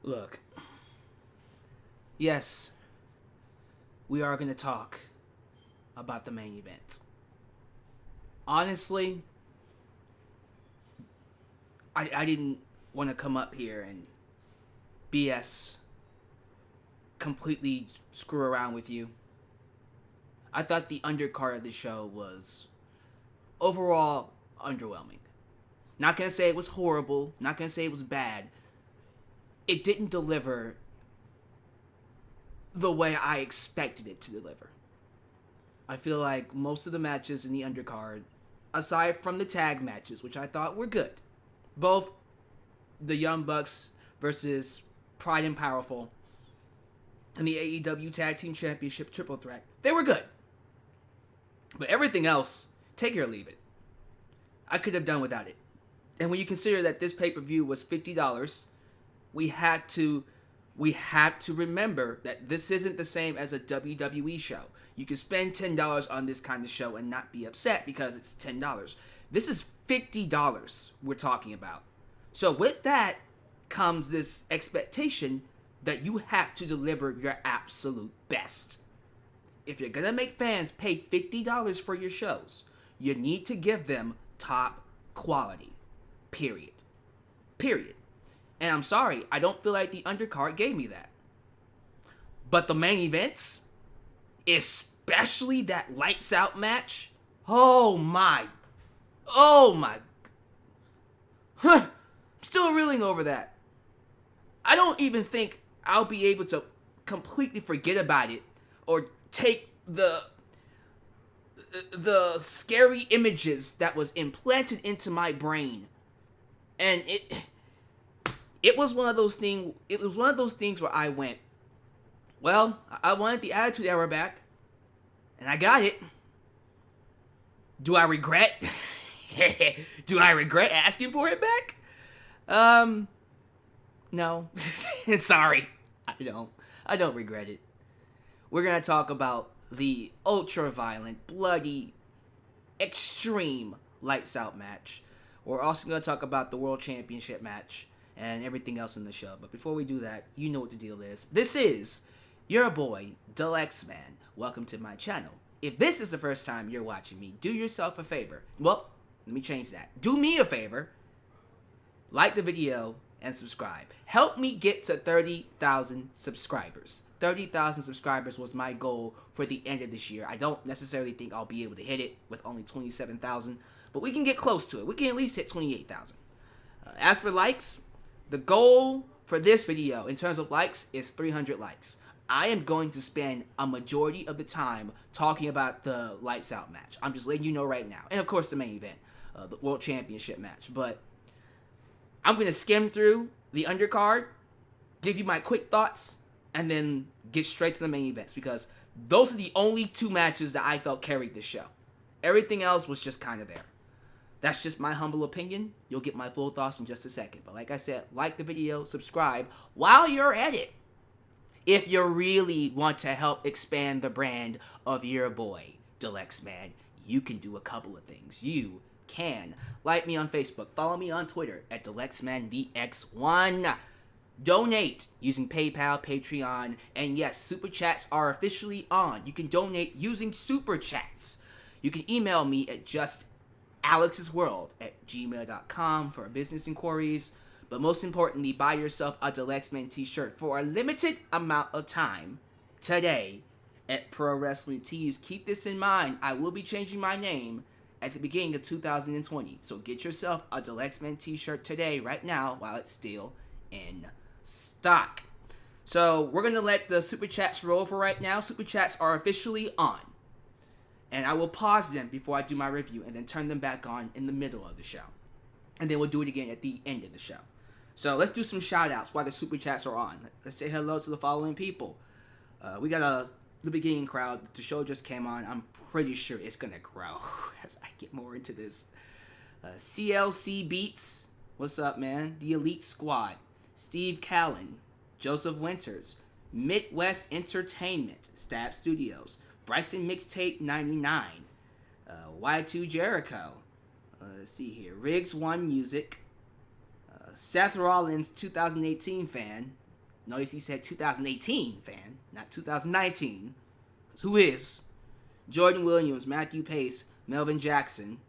Look, yes, we are going to talk about the main event. Honestly, I didn't want to come up here and BS, completely screw around with you. I thought the undercard of the show was overall underwhelming. Not gonna say it was horrible, not gonna say it was bad. It didn't deliver the way I expected it to deliver. I feel like most of the matches in the undercard, aside from the tag matches, which I thought were good, both the Young Bucks versus Pride and Powerful and the AEW Tag Team Championship Triple Threat, they were good. But everything else, take it or leave it. I could have done without it. And when you consider that this pay-per-view was $50, we had to remember that this isn't the same as a WWE show. You can spend $10 on this kind of show and not be upset because it's $10. This is $50 we're talking about. So with that comes this expectation that you have to deliver your absolute best. If you're gonna make fans pay $50 for your shows, you need to give them top quality. Period. And I'm sorry, I don't feel like the undercard gave me that. But the main events, especially that lights out match, oh my. I'm still reeling over that. I don't even think I'll be able to completely forget about it or take the scary images that was implanted into my brain. And it was one of those things where I went, well, I wanted the Attitude Era back, and I got it. Do I regret? Do I regret asking for it back? No. Sorry. I don't regret it. We're going to talk about the ultra-violent, bloody, extreme lights out match. We're also going to talk about the World Championship match and everything else in the show. But before we do that, you know what the deal is. This is your boy, Alyx Man. Welcome to my channel. If this is the first time you're watching me, do yourself a favor. Well, let me change that. Do me a favor. Like the video and subscribe. Help me get to 30,000 subscribers. 30,000 subscribers was my goal for the end of this year. I don't necessarily think I'll be able to hit it with only 27,000, but we can get close to it. We can at least hit 28,000. As for likes, the goal for this video in terms of likes is 300 likes. I am going to spend a majority of the time talking about the lights out match. I'm just letting you know right now. And of course the main event, the World Championship match. But I'm going to skim through the undercard, give you my quick thoughts, and then get straight to the main events, because those are the only two matches that I felt carried this show. Everything else was just kind of there. That's just my humble opinion. You'll get my full thoughts in just a second. But like I said, like the video, subscribe while you're at it. If you really want to help expand the brand of your boy, Alyx Man, you can do a couple of things. You can like me on Facebook, follow me on Twitter at AlyxManVX1. Donate using PayPal, Patreon, and yes, Super Chats are officially on. You can donate using Super Chats. You can email me at justalyxsworld@gmail.com for business inquiries. But most importantly, buy yourself a Alyx Man t-shirt for a limited amount of time today at Pro Wrestling Tees. Keep this in mind. I will be changing my name at the beginning of 2020. So get yourself a Alyx Man t-shirt today, right now, while it's still in stock. So we're going to let the Super Chats roll for right now. Super Chats are officially on. And I will pause them before I do my review and then turn them back on in the middle of the show. And then we'll do it again at the end of the show. So let's do some shout outs while the Super Chats are on. Let's say hello to the following people. We got the beginning crowd. The show just came on. I'm pretty sure it's going to grow as I get more into this. CLC Beats. What's up, man? The Elite Squad. Steve Callen. Joseph Winters. Midwest Entertainment. Stab Studios. Bryson Mixtape 99. Y2 Jericho. Let's see here. Riggs One Music. Seth Rollins 2018 fan. Notice he said 2018, fan, not 2019. Because who is? Jordan Williams, Matthew Pace, Melvin Jackson.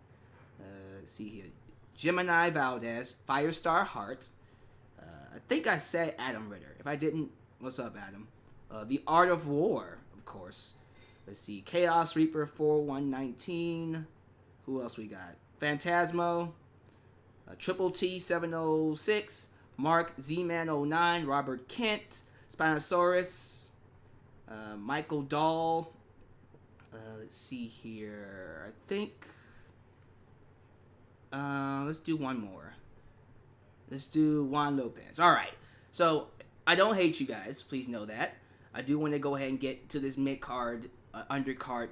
Let's see here. Gemini Valdez, Firestar Hart. I think I said Adam Ritter. If I didn't, what's up, Adam? The Art of War, of course. Let's see. Chaos Reaper 4119. Who else we got? Phantasmo. Triple T 706. Mark Z-Man 09. Robert Kent. Spinosaurus. Michael Dahl. Let's see here. I think. Let's do one more. Let's do Juan Lopez. All right. So I don't hate you guys. Please know that. I do want to go ahead and get to this mid-card, undercard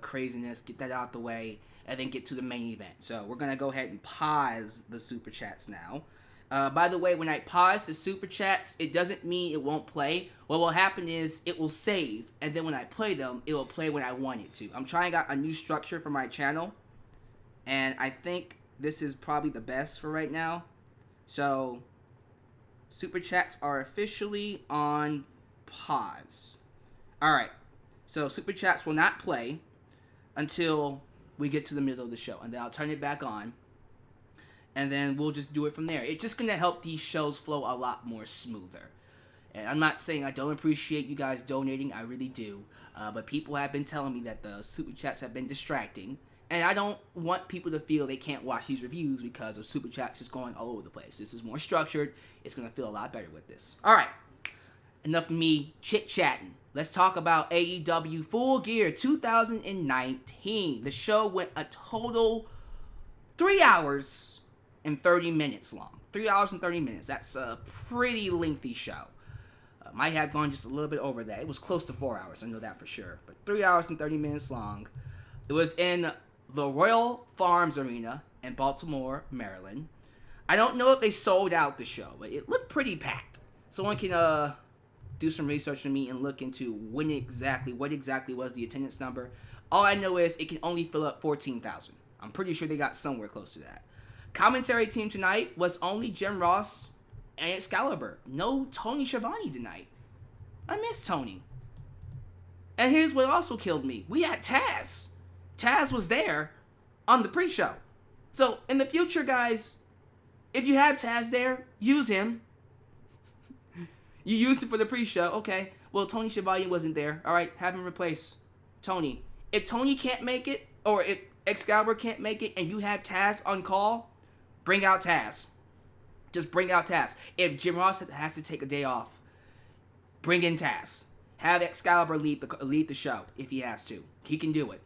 craziness, get that out the way, and then get to the main event. So we're going to go ahead and pause the Super Chats now. By the way, when I pause the Super Chats, it doesn't mean it won't play. What will happen is it will save, and then when I play them, it will play when I want it to. I'm trying out a new structure for my channel, and I think this is probably the best for right now. So, Super Chats are officially on pause. Alright, so Super Chats will not play until we get to the middle of the show. And then I'll turn it back on. And then we'll just do it from there. It's just going to help these shows flow a lot more smoother. And I'm not saying I don't appreciate you guys donating. I really do. But people have been telling me that the Super Chats have been distracting. And I don't want people to feel they can't watch these reviews because of Super Chats just going all over the place. This is more structured. It's going to feel a lot better with this. Alright. Enough of me chit-chatting. Let's talk about AEW Full Gear 2019. The show went a total 3 hours and 30 minutes long. 3 hours and 30 minutes. That's a pretty lengthy show. Might have gone just a little bit over that. It was close to 4 hours. I know that for sure. But 3 hours and 30 minutes long. It was in the Royal Farms Arena in Baltimore, Maryland. I don't know if they sold out the show, but it looked pretty packed. Someone can do some research on me and look into what exactly was the attendance number. All I know is it can only fill up 14,000. I'm pretty sure they got somewhere close to that. Commentary team tonight was only Jim Ross and Excalibur. No Tony Schiavone tonight. I miss Tony. And here's what also killed me. We had Taz. Taz was there on the pre-show. So, in the future, guys, if you have Taz there, use him. You used it for the pre-show. Okay. Well, Tony Schiavone wasn't there. All right. Have him replace Tony. If Tony can't make it, or if Excalibur can't make it, and you have Taz on call, bring out Taz. Just bring out Taz. If Jim Ross has to take a day off, bring in Taz. Have Excalibur lead the show if he has to. He can do it.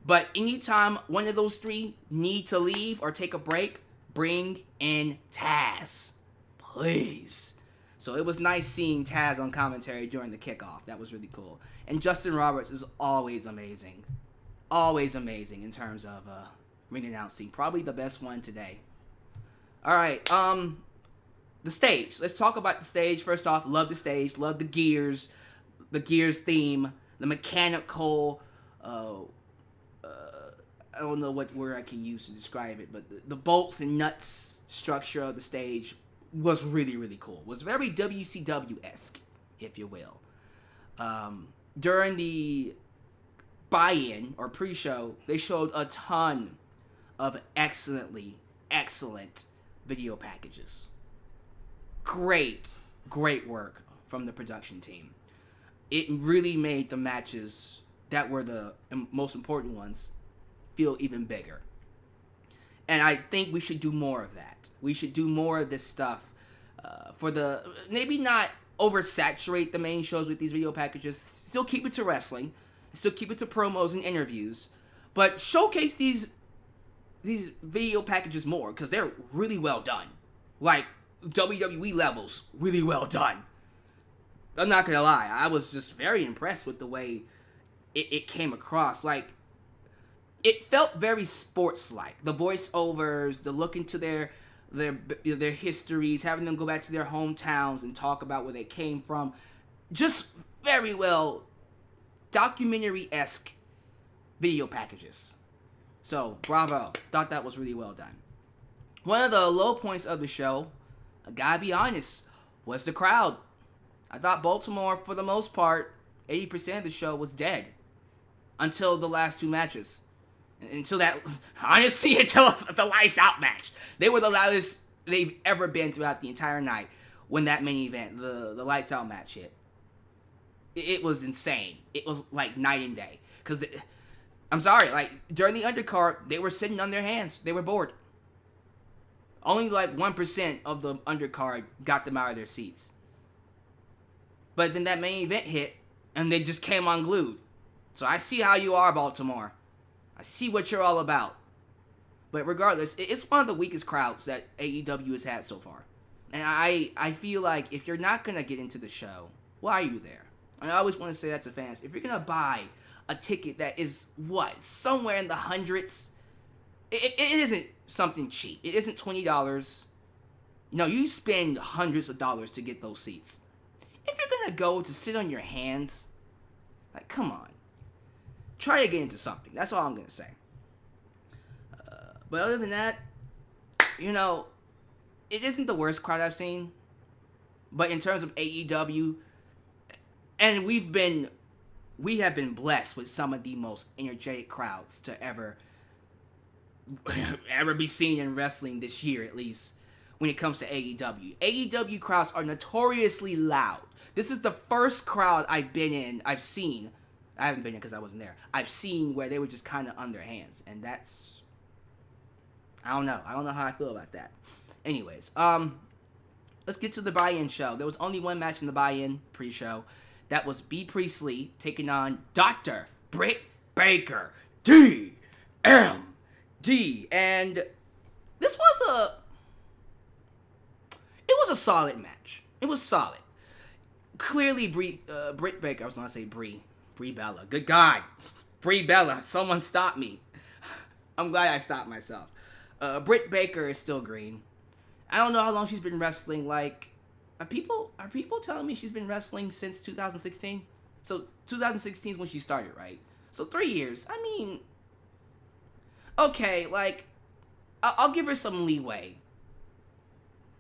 But anytime one of those three need to leave or take a break, bring in Taz. Please. So it was nice seeing Taz on commentary during the kickoff. That was really cool. And Justin Roberts is always amazing. Always amazing in terms of ring announcing. Probably the best one today. Alright, the stage. Let's talk about the stage. First off, love the stage. Love the Gears theme. The mechanical, I don't know what word I can use to describe it, but the bolts and nuts structure of the stage was really, really cool. It was very WCW-esque, if you will. During the buy-in or pre-show, they showed a ton of excellent video packages. Great work from the production team. It really made the matches that were the most important ones feel even bigger. And I think we should do more of that. We should do more of this stuff maybe not oversaturate the main shows with these video packages. Still keep it to wrestling. Still keep it to promos and interviews. But showcase these video packages more because they're really well done. Like WWE levels, really well done. I'm not going to lie. I was just very impressed with the way it came across. Like, it felt very sports-like. The voiceovers, the look into their histories, having them go back to their hometowns and talk about where they came from. Just very well documentary-esque video packages. So, bravo. Thought that was really well done. One of the low points of the show, I gotta be honest, was the crowd. I thought Baltimore, for the most part, 80% of the show was dead until the last two matches. Until that, honestly, until the lights out match. They were the loudest they've ever been throughout the entire night when that main event, the lights out match hit. It was insane. It was like night and day. Because, I'm sorry, like, during the undercard, they were sitting on their hands. They were bored. Only like 1% of the undercard got them out of their seats. But then that main event hit, and they just came unglued. So I see how you are, Baltimore. I see what you're all about. But regardless, it's one of the weakest crowds that AEW has had so far. And I feel like if you're not going to get into the show, why are you there? And I always want to say that to fans. If you're going to buy a ticket that is, somewhere in the hundreds, it isn't something cheap. It isn't $20. No, you spend hundreds of dollars to get those seats. If you're going to go to sit on your hands, like, come on. Try to get into something. That's all I'm going to say. But other than that, it isn't the worst crowd I've seen. But in terms of AEW, and we have been blessed with some of the most energetic crowds to ever be seen in wrestling this year, at least, when it comes to AEW. AEW crowds are notoriously loud. This is the first crowd I've seen. I haven't been in because I wasn't there. I've seen where they were just kind of on their hands. And that's, I don't know how I feel about that. Anyways, let's get to the buy-in show. There was only one match in the buy-in pre-show. That was B. Priestley taking on Dr. Britt Baker. DMD. And this was a solid match. It was solid. Clearly, Britt Baker, I was going to say Brie Bella. Good God. Brie Bella. Someone stop me. I'm glad I stopped myself. Britt Baker is still green. I don't know how long she's been wrestling. Like, are people telling me she's been wrestling since 2016? So 2016 is when she started, right? So 3 years. I mean, okay, like, I'll give her some leeway.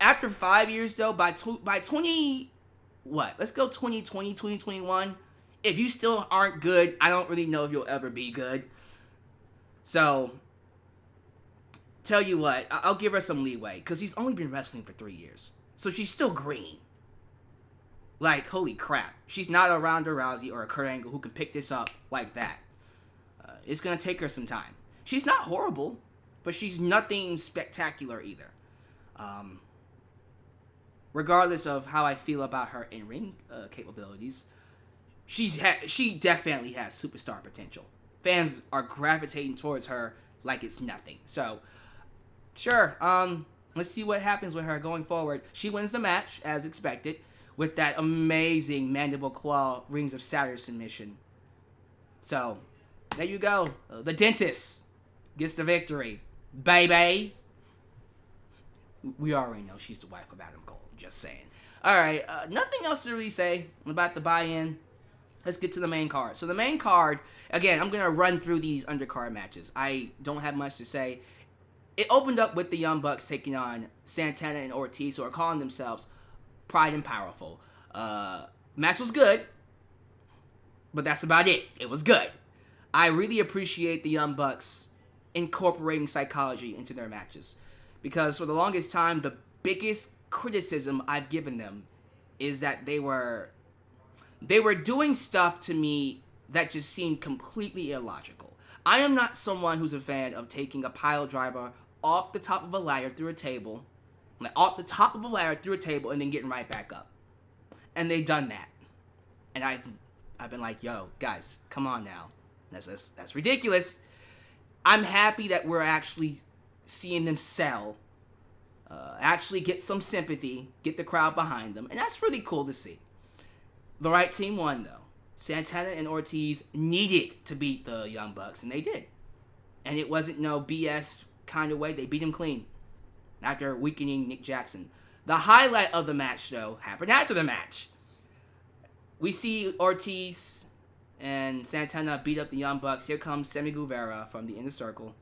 After 5 years, though, by 20, let's go 2020, 2021. If you still aren't good, I don't really know if you'll ever be good. So, tell you what, I'll give her some leeway, because she's only been wrestling for 3 years. So she's still green. Like, holy crap. She's not a Ronda Rousey or a Kurt Angle who can pick this up like that. It's going to take her some time. She's not horrible, but she's nothing spectacular either. Regardless of how I feel about her in-ring capabilities, she definitely has superstar potential. Fans are gravitating towards her like it's nothing. So, sure, let's see what happens with her going forward. She wins the match, as expected, with that amazing mandible claw Rings of Saturn submission. So, there you go. The dentist gets the victory. Baby. We already know she's the wife of Adam Cole. Just saying. Alright, nothing else to really say about the buy-in. Let's get to the main card. So the main card, again, I'm going to run through these undercard matches. I don't have much to say. It opened up with the Young Bucks taking on Santana and Ortiz, who are calling themselves Pride and Powerful. Match was good, but that's about it. It was good. I really appreciate the Young Bucks incorporating psychology into their matches, because for the longest time, the biggest criticism I've given them is that they were doing stuff to me that just seemed completely illogical. I am not someone who's a fan of taking a pile driver off the top of a ladder through a table, and then getting right back up. And they've done that. And I've been like, yo, guys, come on now. That's ridiculous. I'm happy that we're actually seeing them sell, actually get some sympathy, get the crowd behind them, and that's really cool to see. The right team won, though. Santana and Ortiz needed to beat the Young Bucks, and they did. And it wasn't no BS kind of way. They beat him clean after weakening Nick Jackson. The highlight of the match, though, happened after the match. We see Ortiz and Santana beat up the Young Bucks. Here comes Sammy Guevara from the Inner Circle.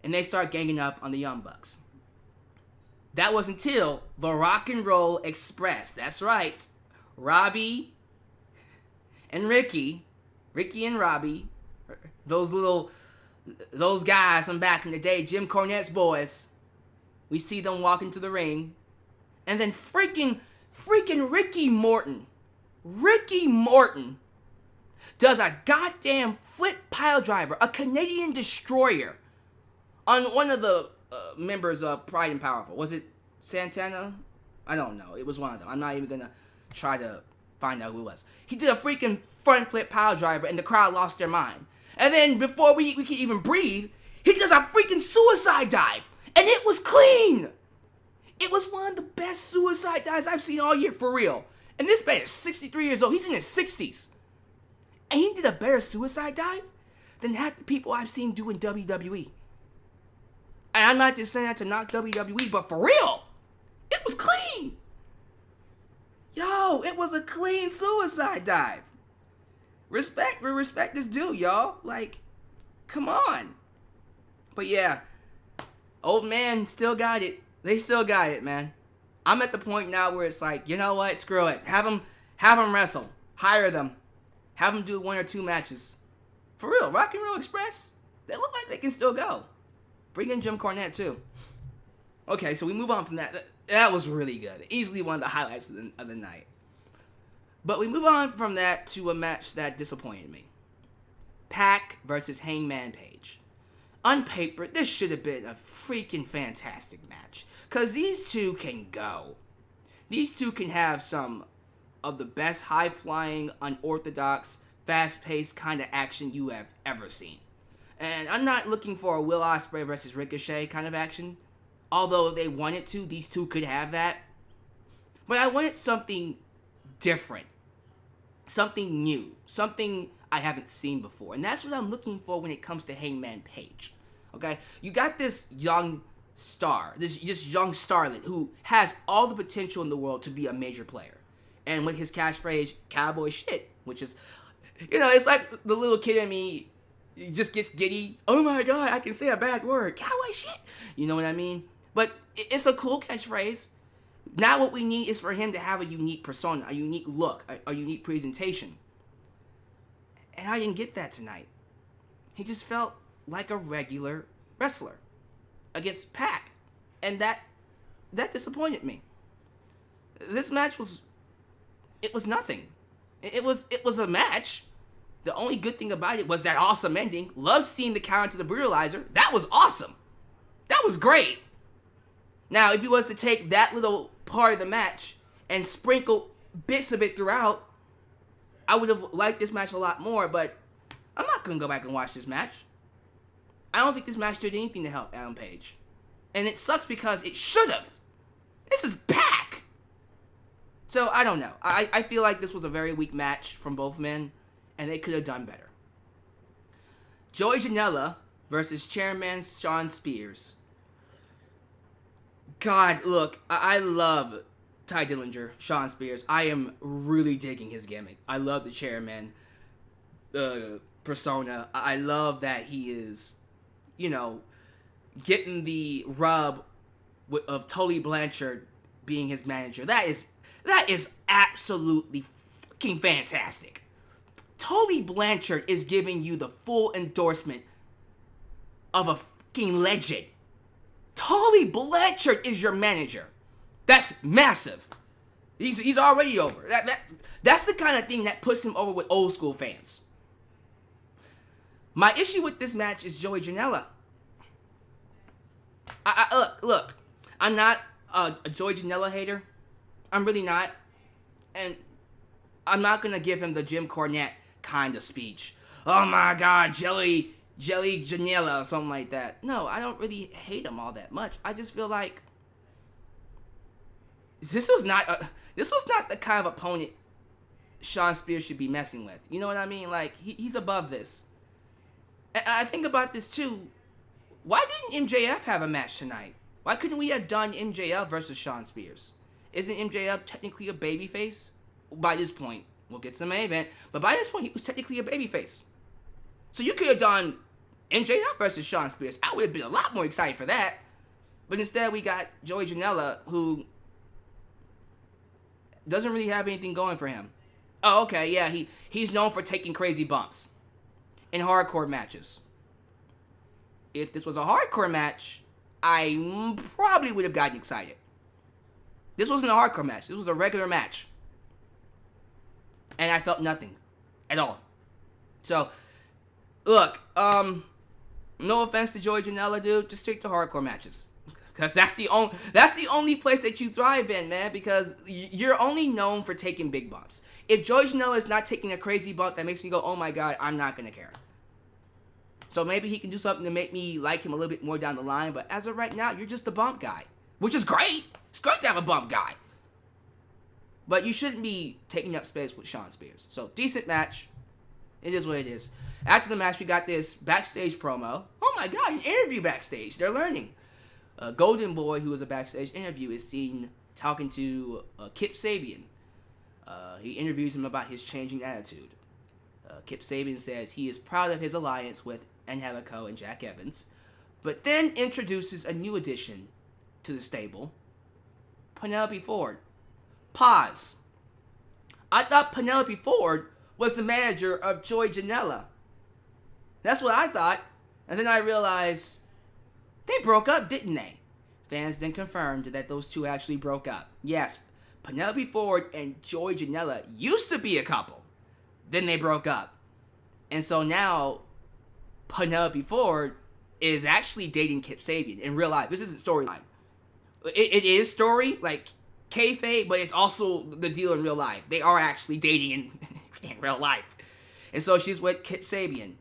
And they start ganging up on the Young Bucks. That was until the Rock and Roll Express, that's right, Robbie and Ricky and Robbie, those guys from back in the day, Jim Cornette's boys. We see them walk into the ring, and then freaking Ricky Morton does a goddamn flip pile driver, a Canadian destroyer, on one of the members of Pride and Powerful. Was it Santana? I don't know. It was one of them. I'm not even gonna try to find out who it was. He did a freaking front flip pile driver, and the crowd lost their mind. And then before we could even breathe, he does a freaking suicide dive, and it was clean. It was one of the best suicide dives I've seen all year, for real. And this man is 63 years old. He's in his 60s. And he did a better suicide dive than half the people I've seen do in WWE. And I'm not just saying that to knock WWE, but for real, it was clean. Yo, it was a clean suicide dive. Respect is due, y'all. Like, come on. But yeah, old man still got it. They still got it, man. I'm at the point now where it's like, you know what? Screw it. Have them wrestle. Hire them. Have them do 1 or 2 matches. For real, Rock and Roll Express, they look like they can still go. Bring in Jim Cornette, too. Okay, so we move on from that. That was really good. Easily one of the highlights of the night. But we move on from that to a match that disappointed me. Pac versus Hangman Page. On paper, this should have been a freaking fantastic match. Because these two can go. These two can have some of the best high-flying, unorthodox, fast-paced kind of action you have ever seen. And I'm not looking for a Will Ospreay versus Ricochet kind of action. Although if they wanted to, these two could have that. But I wanted something different. Something new. Something I haven't seen before. And that's what I'm looking for when it comes to Hangman Page. Okay? You got this young star, this young starlet who has all the potential in the world to be a major player. And with his catchphrase, cowboy shit, which is, it's like the little kid in me just gets giddy. Oh my God, I can say a bad word. Cowboy shit. You know what I mean? But it's a cool catchphrase. Now what we need is for him to have a unique persona, a unique look, a unique presentation. And I didn't get that tonight. He just felt like a regular wrestler against Pac. And that disappointed me. This match was nothing. It was a match. The only good thing about it was that awesome ending. Love seeing the counter to the brutalizer. That was awesome. That was great. Now, if he was to take that little part of the match and sprinkle bits of it throughout, I would have liked this match a lot more, but I'm not going to go back and watch this match. I don't think this match did anything to help Adam Page. And it sucks because it should have. This is Pac. So, I don't know. I feel like this was a very weak match from both men, and they could have done better. Joey Janela versus Chairman Shawn Spears. God, look, I love Ty Dillinger, Shawn Spears. I am really digging his gimmick. I love the Chairman persona. I love that he is, getting the rub of Tully Blanchard being his manager. That is absolutely fucking fantastic. Tully Blanchard is giving you the full endorsement of a fucking legend. Tully Blanchard is your manager. That's massive. He's already over. That's the kind of thing that puts him over with old school fans. My issue with this match is Joey Janela. Look, I'm not a Joey Janela hater. I'm really not. And I'm not going to give him the Jim Cornette kind of speech. Oh my God, Jelly Janela or something like that. No, I don't really hate him all that much. I just feel like this was not the kind of opponent Shawn Spears should be messing with. You know what I mean? Like, he's above this. And I think about this too. Why didn't MJF have a match tonight? Why couldn't we have done MJF versus Shawn Spears? Isn't MJF technically a babyface? By this point, we'll get to the main event, but by this point, he was technically a babyface. So you could have done MJF versus Shawn Spears. I would have been a lot more excited for that. But instead, we got Joey Janela, who doesn't really have anything going for him. Oh, okay, yeah, he's known for taking crazy bumps in hardcore matches. If this was a hardcore match, I probably would have gotten excited. This wasn't a hardcore match. This was a regular match. And I felt nothing at all. So, look, no offense to Joey Janela, dude, just stick to hardcore matches. Because that's the only place that you thrive in, man, because you're only known for taking big bumps. If Joey Janela is not taking a crazy bump that makes me go, oh my god, I'm not going to care. So maybe he can do something to make me like him a little bit more down the line, but as of right now, you're just a bump guy, which is great. It's great to have a bump guy. But you shouldn't be taking up space with Shawn Spears. So, decent match. It is what it is. After the match, we got this backstage promo. Oh my god, an interview backstage. They're learning. Golden Boy, who was a backstage interview, is seen talking to Kip Sabian. He interviews him about his changing attitude. Kip Sabian says he is proud of his alliance with Angelico and Jack Evans, but then introduces a new addition to the stable, Penelope Ford. Pause. I thought Penelope Ford was the manager of Joey Janela. That's what I thought. And then I realized they broke up, didn't they? Fans then confirmed that those two actually broke up. Yes, Penelope Ford and Joey Janela used to be a couple. Then they broke up. And so now Penelope Ford is actually dating Kip Sabian in real life. This isn't storyline. It is story, like kayfabe, but it's also the deal in real life. They are actually dating in real life. And so she's with Kip Sabian.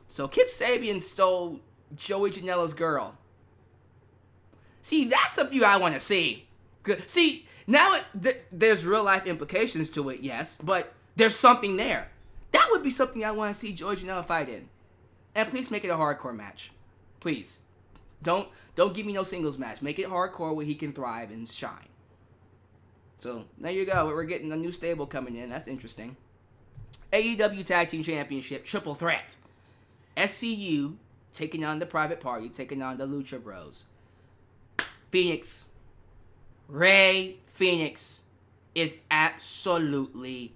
So Kip Sabian stole Joey Janela's girl. See, that's a feud I want to see. See, now there's real life implications to it, yes, but there's something there. That would be something I want to see Joey Janela fight in. And please make it a hardcore match. Please. Don't give me no singles match. Make it hardcore where he can thrive and shine. So, there you go. We're getting a new stable coming in. That's interesting. AEW Tag Team Championship Triple Threat. SCU taking on the Private Party, taking on the Lucha Bros. Phoenix. Rey Fenix is absolutely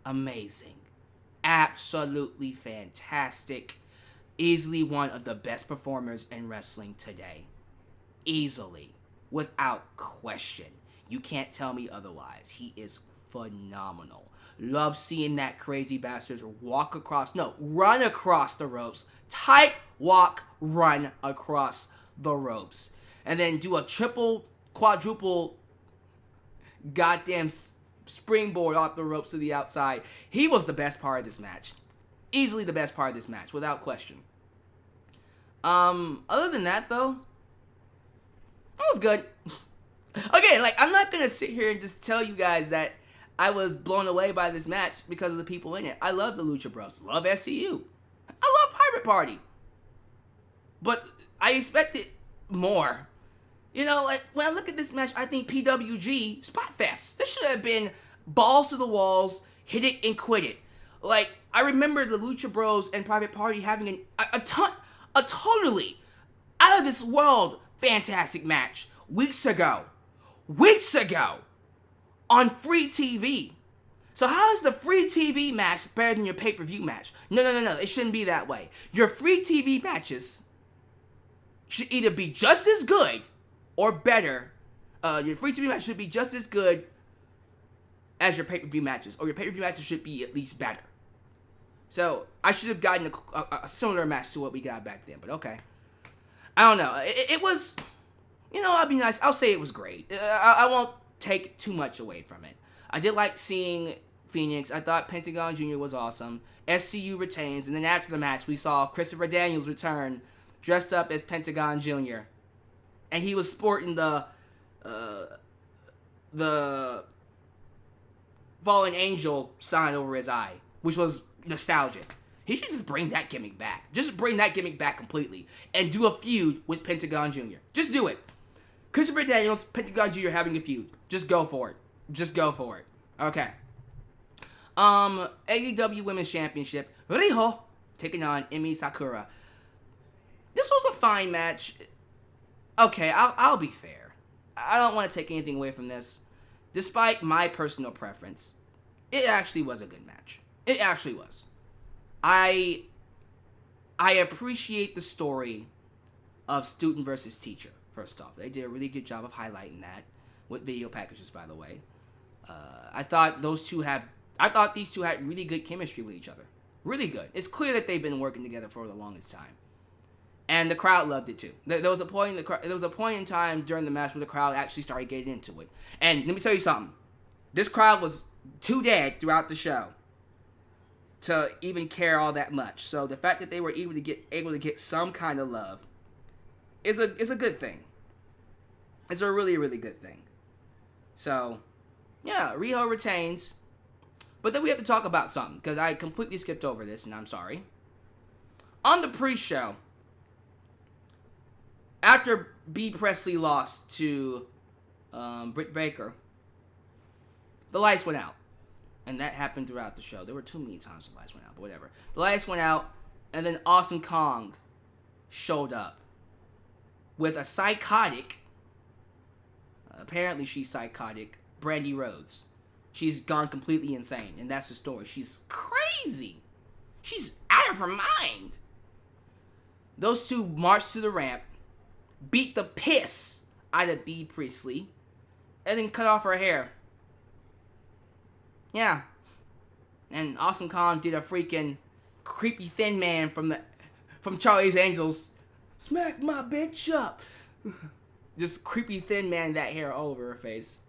amazing. Absolutely fantastic. Easily one of the best performers in wrestling today. Easily. Without question. You can't tell me otherwise. He is phenomenal. Love seeing that crazy bastard run across the ropes. Tight walk, run across the ropes. And then do a triple, quadruple, goddamn springboard off the ropes to the outside. He was the best part of this match. Easily the best part of this match, without question. Other than that, though, that was good. Okay, like, I'm not gonna sit here and just tell you guys that I was blown away by this match because of the people in it. I love the Lucha Bros. Love SCU. I love Pirate Party. But I expected more. You know, like, when I look at this match, I think PWG, Spot Fest. This should have been balls to the walls, hit it and quit it. Like, I remember the Lucha Bros and Private Party having a totally out of this world fantastic match weeks ago on free TV. So how is the free TV match better than your pay-per-view match? No. It shouldn't be that way. Your free TV matches should either be just as good or better. Your free TV match should be just as good as your pay-per-view matches, or your pay-per-view matches should be at least better. So I should have gotten a similar match to what we got back then, but okay. I don't know. It was, I'll be nice. I'll say it was great. I won't take too much away from it. I did like seeing Phoenix. I thought Pentagon Jr. was awesome. SCU retains, and then after the match, we saw Christopher Daniels return, dressed up as Pentagon Jr. And he was sporting the Fallen Angel sign over his eye, which was nostalgic. He should just bring that gimmick back. Just bring that gimmick back completely. And do a feud with Pentagon Jr. Just do it. Christopher Daniels, Pentagon Jr. having a feud. Just go for it. Okay. AEW Women's Championship. Riho taking on Emi Sakura. This was a fine match. Okay, I'll be fair. I don't want to take anything away from this. despite my personal preference, it actually was a good match. It actually was. I appreciate the story of student versus teacher. First off, they did a really good job of highlighting that with video packages. By the way, I thought these two had really good chemistry with each other. Really good. It's clear that they've been working together for the longest time, and the crowd loved it too. There was a point in time during the match where the crowd actually started getting into it. And let me tell you something. This crowd was too dead throughout the show to even care all that much. So the fact that they were able to get some kind of love is a good thing. It's a really, really good thing. So, yeah, Riho retains. But then we have to talk about something, because I completely skipped over this, and I'm sorry. On the pre-show, after B. Presley lost to Britt Baker, the lights went out. And that happened throughout the show. There were too many times the lights went out, but whatever. The lights went out, and then Awesome Kong showed up with a psychotic, apparently she's psychotic, Brandy Rhodes. She's gone completely insane, and that's the story. She's crazy. She's out of her mind. Those two marched to the ramp, beat the piss out of Bea Priestley, and then cut off her hair. Yeah. And Awesome Kong did a freaking creepy thin man from Charlie's Angels. Smack my bitch up. Just creepy thin man that hair all over her face.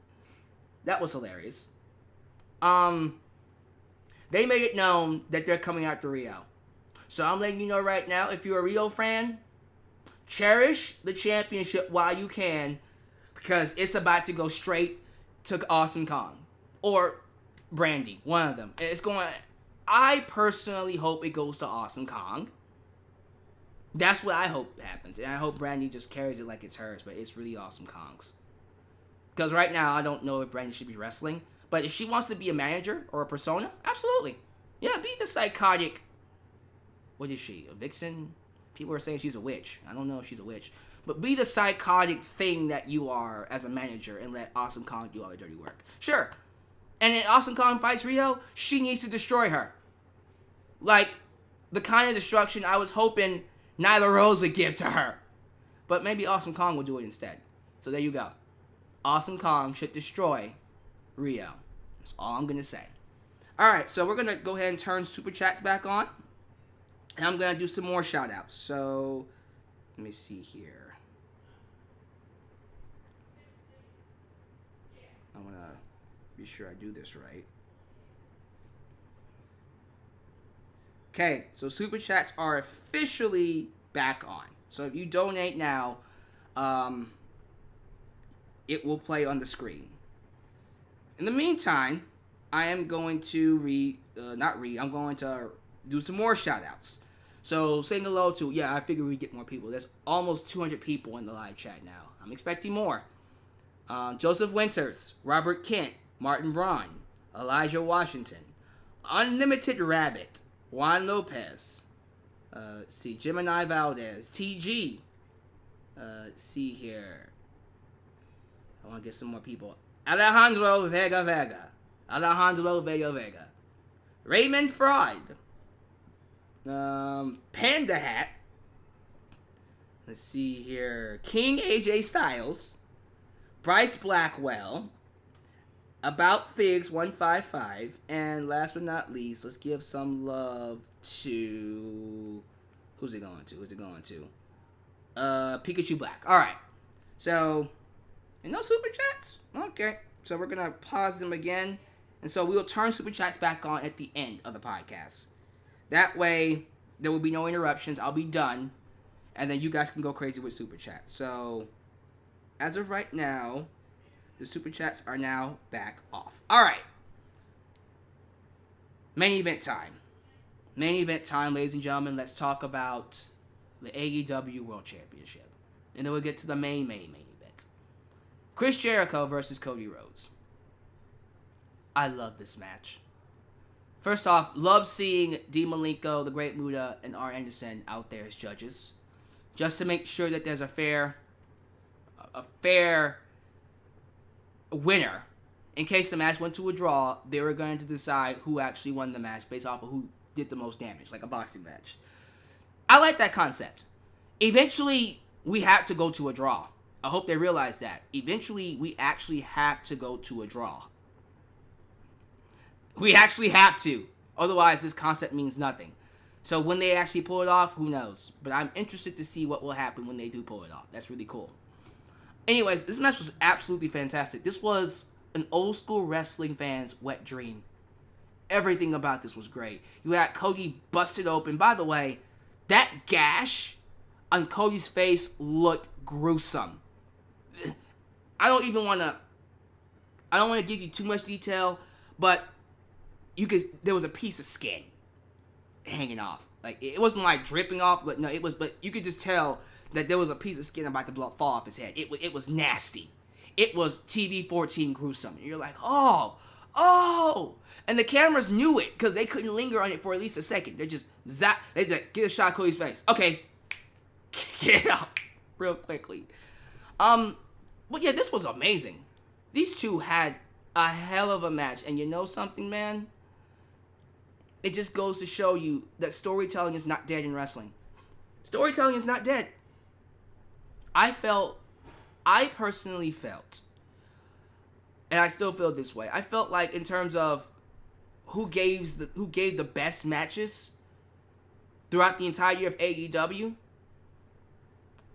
That was hilarious. They made it known that they're coming after Rio. So I'm letting you know right now, if you're a Rio fan, cherish the championship while you can, because it's about to go straight to Awesome Kong. Or Brandy, one of them. I personally hope it goes to Awesome Kong. That's what I hope happens. And I hope Brandy just carries it like it's hers, but it's really Awesome Kong's. Because right now, I don't know if Brandy should be wrestling. But if she wants to be a manager or a persona, absolutely. Yeah, be the psychotic. What is she? A vixen? People are saying she's a witch. I don't know if she's a witch. But be the psychotic thing that you are as a manager and let Awesome Kong do all the dirty work. Sure. And then Awesome Kong fights Rio, she needs to destroy her. Like, the kind of destruction I was hoping Nyla Rose would give to her. But maybe Awesome Kong will do it instead. So there you go. Awesome Kong should destroy Rio. That's all I'm going to say. Alright, so we're going to go ahead and turn Super Chats back on. And I'm going to do some more shout-outs. So, let me see here. I want to be sure I do this right. Okay, so Super Chats are officially back on. So if you donate now, it will play on the screen. In the meantime, I am going to I'm going to do some more shout-outs. So saying hello to, I figure we get more people. There's almost 200 people in the live chat now. I'm expecting more. Joseph Winters, Robert Kent, Martin Braun, Elijah Washington, Unlimited Rabbit, Juan Lopez, Gemini Valdez, TG, see here, I want to get some more people, Alejandro Vega, Raymond Freud, Panda Hat, let's see here, King AJ Styles, Bryce Blackwell, About Figs 155, and last but not least, let's give some love to who's it going to? Pikachu Black. All right. So, and no super chats. Okay. So we're gonna pause them again, and so we'll turn super chats back on at the end of the podcast. That way, there will be no interruptions. I'll be done, and then you guys can go crazy with super chats. So, as of right now, the super chats are now back off. All right. Main event time. Main event time, ladies and gentlemen. Let's talk about the AEW World Championship. And then we'll get to the main event. Chris Jericho versus Cody Rhodes. I love this match. First off, love seeing Dean Malenko, the Great Muta, and R. Anderson out there as judges. Just to make sure that there's a fair winner in case the match went to a draw, they were going to decide who actually won the match based off of who did the most damage, like a boxing match. I like that concept. Eventually, we have to go to a draw. I hope they realize that. Eventually, we actually have to go to a draw. We actually have to. Otherwise, this concept means nothing. So when they actually pull it off, who knows? But I'm interested to see what will happen when they do pull it off. That's really cool. Anyways, this match was absolutely fantastic. This was an old school wrestling fan's wet dream. Everything about this was great. You had Cody busted open. By the way, that gash on Cody's face looked gruesome. I don't want to give you too much detail, but there was a piece of skin hanging off. Like, it wasn't like dripping off, but no, it was, but you could just tell that there was a piece of skin about to fall off his head. It was nasty. It was TV-14 gruesome. And you're like, oh, and the cameras knew it because they couldn't linger on it for at least a second. They just get a shot of Cody's face. Okay, get it out real quickly. But yeah, this was amazing. These two had a hell of a match, and you know something, man? It just goes to show you that storytelling is not dead in wrestling. Storytelling is not dead. I personally felt, and I still feel this way, I felt like in terms of who gave the best matches throughout the entire year of AEW,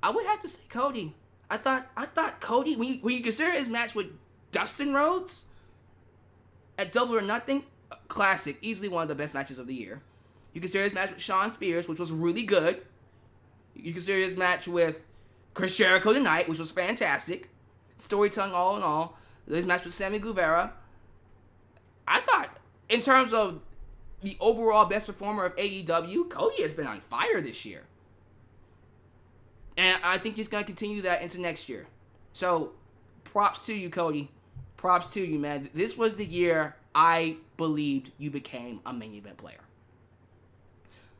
I would have to say Cody. I thought Cody, when you consider his match with Dustin Rhodes at Double or Nothing, classic, easily one of the best matches of the year. You consider his match with Shawn Spears, which was really good. You consider his match with Chris Jericho tonight, which was fantastic. Storytelling all in all. His match with Sammy Guevara. I thought, in terms of the overall best performer of AEW, Cody has been on fire this year. And I think he's going to continue that into next year. So, props to you, Cody. Props to you, man. This was the year I believed you became a main event player.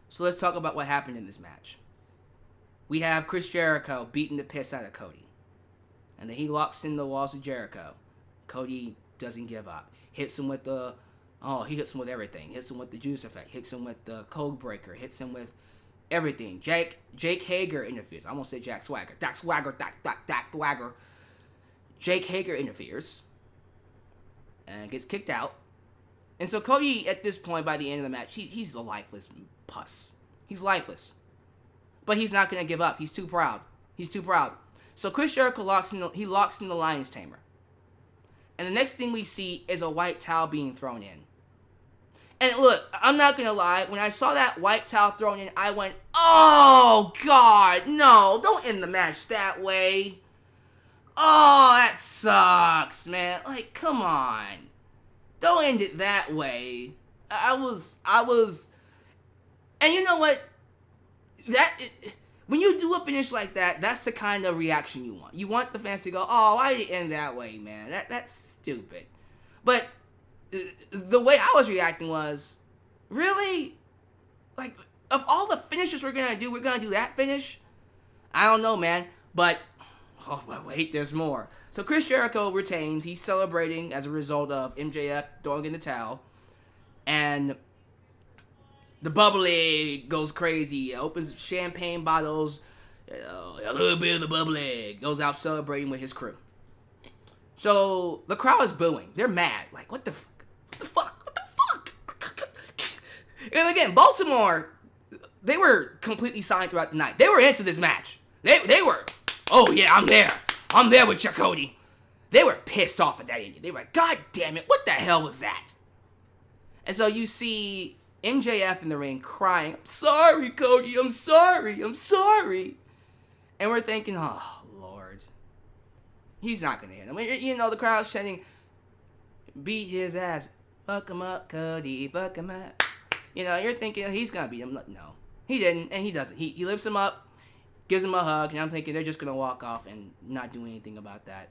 So let's talk about what happened in this match. We have Chris Jericho beating the piss out of Cody. And then he locks in the walls of Jericho. Cody doesn't give up. Hits him with he hits him with everything. Hits him with the juice effect. Hits him with the code breaker. Hits him with everything. Jake Hager interferes. I almost said Jack Swagger. Dak Swagger. Jake Hager interferes. And gets kicked out. And so Cody, at this point, by the end of the match, he's a lifeless puss. He's lifeless. But he's not going to give up. He's too proud. So Chris Jericho locks in the Lion's Tamer. And the next thing we see is a white towel being thrown in. And look, I'm not going to lie. When I saw that white towel thrown in, I went, oh, God, no. Don't end the match that way. Oh, that sucks, man. Like, come on. Don't end it that way. I was, and you know what? When you do a finish like that, that's the kind of reaction you want. You want the fans to go, oh, why did it end that way, man? That's stupid. But the way I was reacting was, really? Like, of all the finishes we're going to do that finish? I don't know, man. But, oh, wait, there's more. So Chris Jericho retains. He's celebrating as a result of MJF throwing in the towel. And the bubbly goes crazy. It opens champagne bottles. A little bit of the bubbly goes out celebrating with his crew. So the crowd is booing. They're mad. Like, what the fuck? And again, Baltimore, they were completely silent throughout the night. They were into this match. They were, oh yeah, I'm there. I'm there with you, Cody. They were pissed off at that ending. They were like, God damn it, what the hell was that? And so you see MJF in the ring crying, I'm sorry, Cody, I'm sorry. And we're thinking, oh, Lord. He's not going to hit him. You know, the crowd's chanting, beat his ass. Fuck him up, Cody, fuck him up. You know, you're thinking he's going to beat him. No, he didn't, and he doesn't. He lifts him up, gives him a hug, and I'm thinking they're just going to walk off and not do anything about that.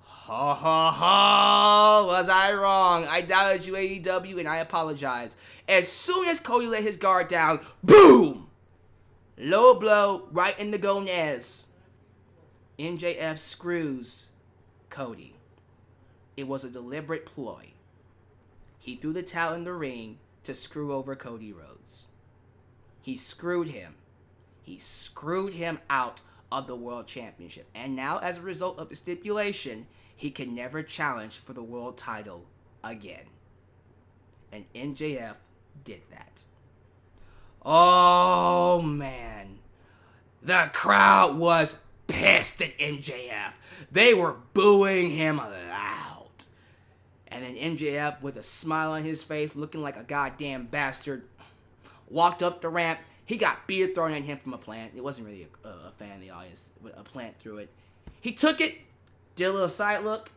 Ha ha ha! Was I wrong? I doubted you, AEW, and I apologize. As soon as Cody let his guard down, boom! Low blow right in the gonads. MJF screws Cody. it was a deliberate ploy. He threw the towel in the ring to screw over Cody Rhodes. He screwed him. He screwed him out of the World Championship. And now, as a result of the stipulation, he can never challenge for the world title again. And MJF did that. Oh, man. The crowd was pissed at MJF. They were booing him loud. And then MJF, with a smile on his face, looking like a goddamn bastard, walked up the ramp. He got beer thrown at him from a plant. It wasn't really a fan of the audience, but a plant threw it. He took it, did a little side look,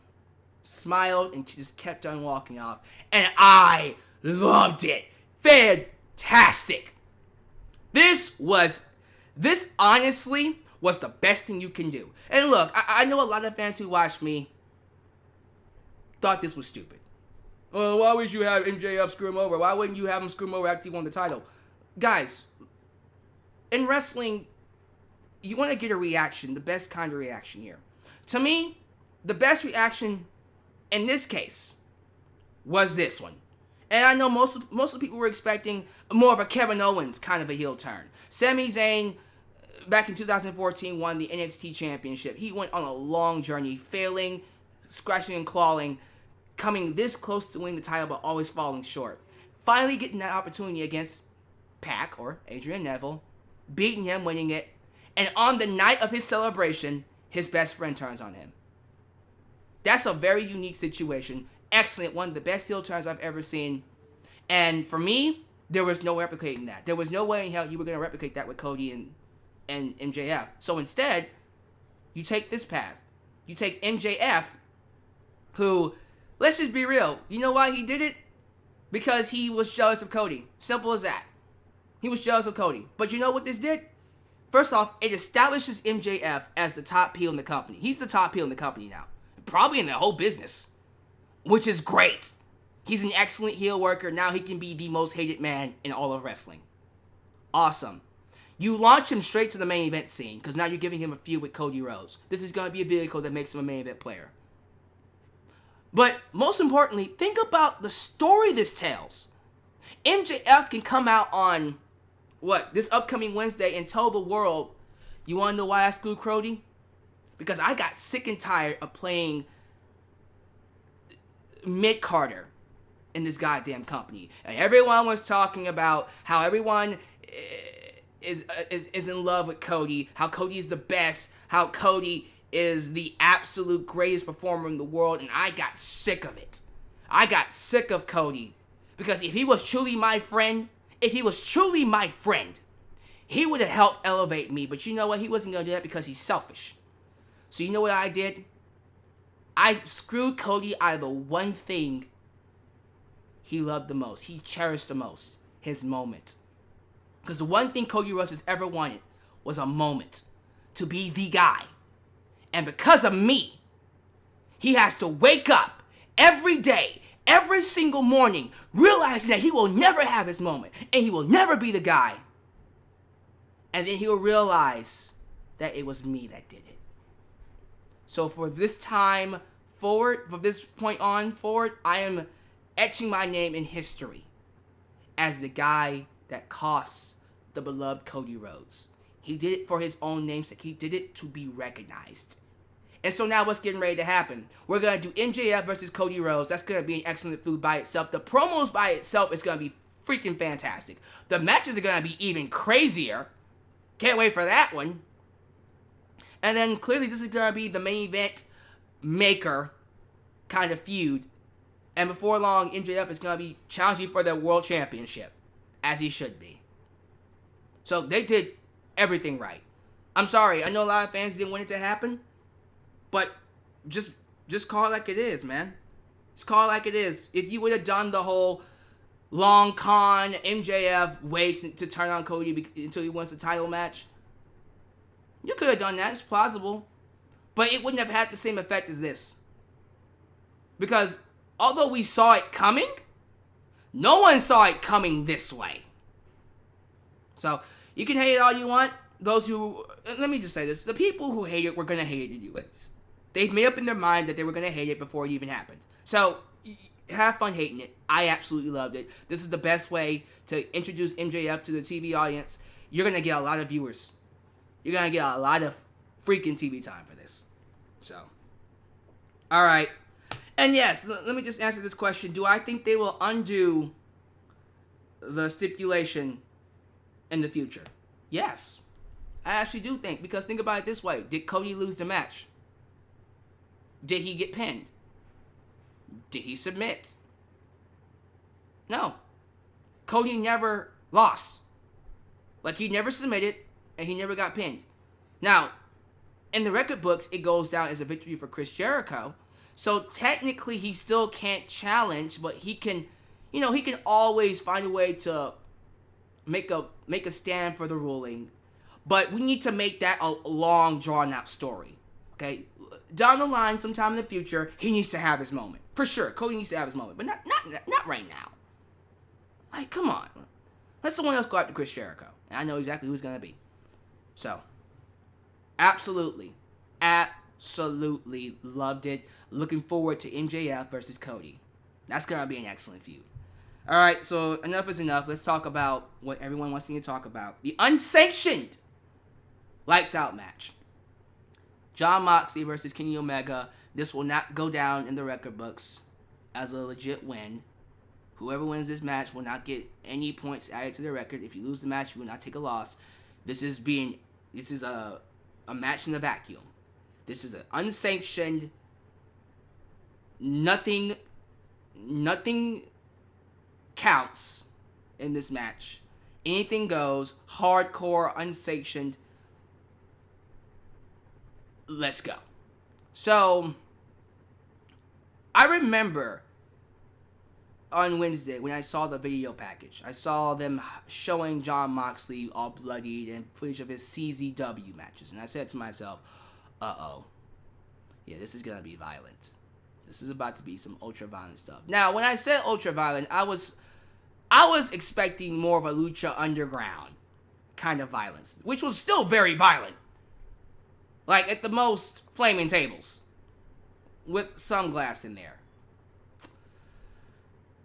smiled, and just kept on walking off. And I loved it. Fantastic. This honestly was the best thing you can do. And look, I know a lot of fans who watched me thought this was stupid. Well, why would you have MJF screw him over? Why wouldn't you have him screw him over after he won the title? Guys, in wrestling, you want to get a reaction, the best kind of reaction here. To me, the best reaction in this case was this one. And I know most of the people were expecting more of a Kevin Owens kind of a heel turn. Sami Zayn, back in 2014, won the NXT Championship. He went on a long journey, failing, scratching and clawing, coming this close to winning the title, but always falling short. Finally getting that opportunity against Pac, or Adrian Neville, beating him, winning it, and on the night of his celebration, his best friend turns on him. That's a very unique situation. Excellent. One of the best heel turns I've ever seen. And for me, there was no replicating that. There was no way in hell you were going to replicate that with Cody and MJF. So instead, you take this path. You take MJF, who, let's just be real. You know why he did it? Because he was jealous of Cody. Simple as that. He was jealous of Cody. But you know what this did? First off, it establishes MJF as the top heel in the company. He's the top heel in the company now. Probably in the whole business. Which is great. He's an excellent heel worker. Now he can be the most hated man in all of wrestling. Awesome. You launch him straight to the main event scene, because now you're giving him a feud with Cody Rhodes. This is going to be a vehicle that makes him a main event player. But most importantly, think about the story this tells. MJF can come out on, this upcoming Wednesday and tell the world, you want to know why I screwed Cody? Because I got sick and tired of playing mid-Carter in this goddamn company. And everyone was talking about how everyone is in love with Cody, how Cody is the best, how Cody is the absolute greatest performer in the world, and I got sick of it. I got sick of Cody. Because if he was truly my friend, he would have helped elevate me. But you know what? He wasn't going to do that because he's selfish. So you know what I did? I screwed Cody out of the one thing he loved the most, he cherished the most, his moment. Because the one thing Cody Rhodes has ever wanted was a moment to be the guy. And because of me, he has to wake up every day, every single morning, realizing that he will never have his moment and he will never be the guy. And then he will realize that it was me that did it. So for this time forward, from this point on forward, I am etching my name in history as the guy that costs the beloved Cody Rhodes. He did it for his own namesake. He did it to be recognized. And so now what's getting ready to happen? We're going to do MJF versus Cody Rhodes. That's going to be an excellent food by itself. The promos by itself is going to be freaking fantastic. The matches are going to be even crazier. Can't wait for that one. And then clearly this is going to be the main event maker kind of feud. And before long, MJF is going to be challenging for the world championship. As he should be. So they did everything right. I'm sorry. I know a lot of fans didn't want it to happen. But just call it like it is, man. Just call it like it is. If you would have done the whole long con, MJF waits to turn on Cody until he wins the title match, you could have done that. It's plausible. But it wouldn't have had the same effect as this. Because although we saw it coming, no one saw it coming this way. So, you can hate it all you want. Those who, let me just say this. The people who hate it were going to hate it anyways. They've made up in their mind that they were going to hate it before it even happened. So have fun hating it. I absolutely loved it. This is the best way to introduce MJF to the TV audience. You're going to get a lot of viewers. You're going to get a lot of freaking TV time for this. So, all right. And yes, let me just answer this question. Do I think they will undo the stipulation in the future? Yes. I actually do think. Because think about it this way. Did Cody lose the match? Did he get pinned? Did he submit? No. Cody never lost. Like, he never submitted, and he never got pinned. Now, in the record books, it goes down as a victory for Chris Jericho. So, technically, he still can't challenge, but he can, he can always find a way to make a stand for the ruling. But we need to make that a long, drawn-out story. Okay? Down the line, sometime in the future, he needs to have his moment. For sure, Cody needs to have his moment, but not right now. Like, come on. Let someone else go after Chris Jericho. And I know exactly who it's going to be. So, absolutely loved it. Looking forward to MJF versus Cody. That's going to be an excellent feud. All right, so enough is enough. Let's talk about what everyone wants me to talk about. The unsanctioned Lights Out match. Jon Moxley versus Kenny Omega. This will not go down in the record books as a legit win. Whoever wins this match will not get any points added to their record. If you lose the match, you will not take a loss. This is a match in a vacuum. This is an unsanctioned, nothing counts in this match. Anything goes, hardcore, unsanctioned. Let's go. So, I remember on Wednesday when I saw the video package, I saw them showing Jon Moxley all bloodied and footage of his CZW matches. And I said to myself, uh-oh. Yeah, this is going to be violent. This is about to be some ultra-violent stuff. Now, when I said ultra-violent, I was expecting more of a Lucha Underground kind of violence, which was still very violent. Like, at the most, flaming tables. With some glass in there.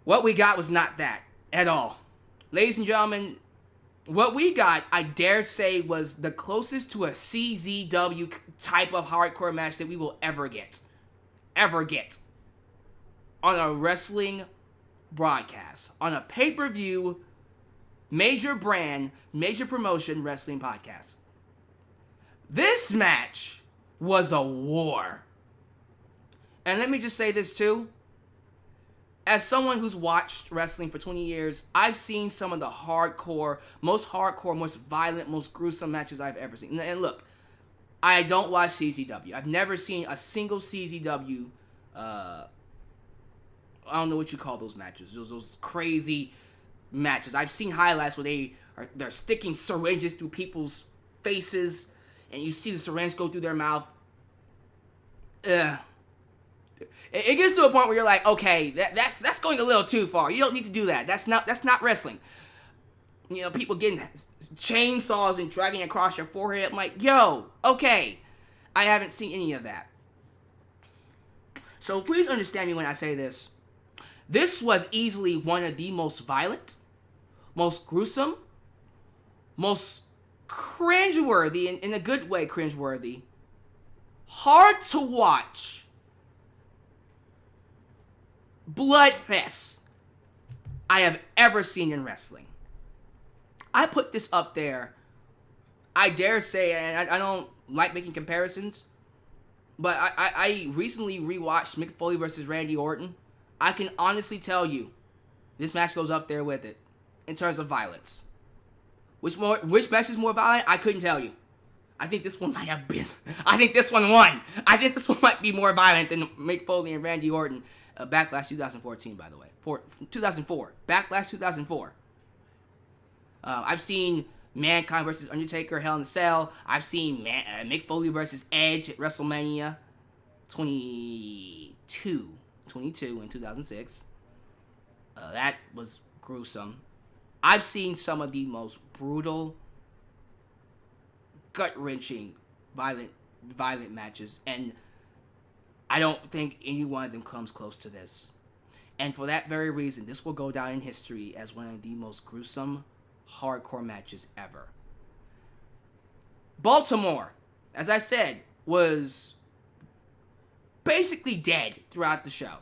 What we got was not that. At all. Ladies and gentlemen, what we got, I dare say, was the closest to a CZW type of hardcore match that we will ever get. Ever get. On a wrestling broadcast. On a pay-per-view, major brand, major promotion wrestling podcast. This match was a war. And let me just say this too. As someone who's watched wrestling for 20 years, I've seen some of the most violent, most gruesome matches I've ever seen. And look, I don't watch CZW. I've never seen a single CZW, I don't know what you call those matches. Those crazy matches. I've seen highlights where they're sticking syringes through people's faces, and you see the syringe go through their mouth. Ugh. It gets to a point where you're like, okay, that's going a little too far. You don't need to do that. That's not wrestling. People getting chainsaws and dragging across your forehead. I'm like, yo, okay. I haven't seen any of that. So please understand me when I say this. This was easily one of the most violent, most gruesome, most cringeworthy, in a good way cringeworthy, hard to watch bloodfest I have ever seen in wrestling. I put this up there, I dare say, and I don't like making comparisons, but I recently rewatched Mick Foley versus Randy Orton. I can honestly tell you, this match goes up there with it, in terms of violence. Which match is more violent? I couldn't tell you. I think this one might have been. I think this one won. I think this one might be more violent than Mick Foley and Randy Orton. Backlash 2014, by the way. 2004. Backlash 2004. I've seen Mankind versus Undertaker, Hell in a Cell. I've seen Mick Foley versus Edge at WrestleMania 22 in 2006. That was gruesome. I've seen some of the most brutal, gut-wrenching, violent matches, and I don't think any one of them comes close to this. And for that very reason, this will go down in history as one of the most gruesome hardcore matches ever. Baltimore, as I said, was basically dead throughout the show.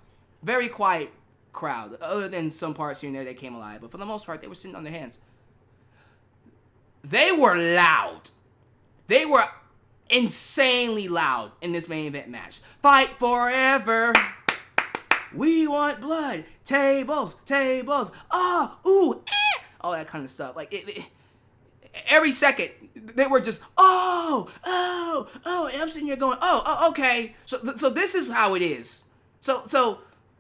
Very quiet crowd, other than some parts here and there that came alive. But for the most part, they were sitting on their hands. They were loud. They were insanely loud in this main event match. Fight forever. We want blood. Tables. Ah, ooh, eh. All that kind of stuff. Like, every second, they were just, oh. And I'm sitting here going, okay. So this is how it is. So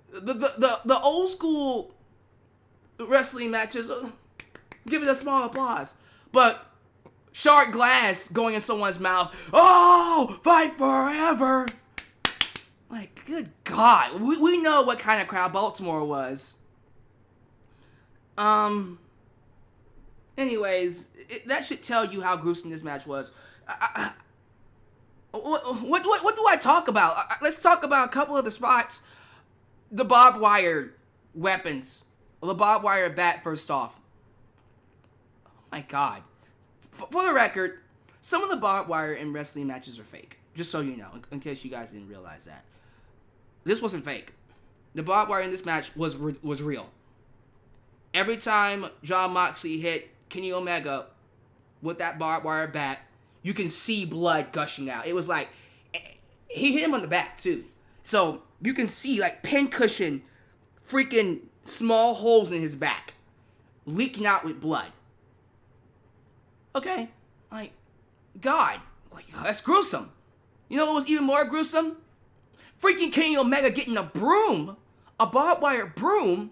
the old school wrestling matches, give it a small applause. But shard glass going in someone's mouth, oh, fight forever. Like, good God. We know what kind of crowd Baltimore was. Anyways, that should tell you how gruesome this match was. What do I talk about? Let's talk about a couple of the spots. The barbed wire weapons. The barbed wire bat, first off. Oh my God. For the record, some of the barbed wire in wrestling matches are fake. Just so you know, in case you guys didn't realize that. This wasn't fake. The barbed wire in this match was real. Every time Jon Moxley hit Kenny Omega with that barbed wire bat, you can see blood gushing out. It was like, he hit him on the back too. So you can see like pincushion, freaking small holes in his back, leaking out with blood. Okay, like, God, like, that's gruesome. You know what was even more gruesome? Freaking Kenny Omega getting a broom, a barbed wire broom,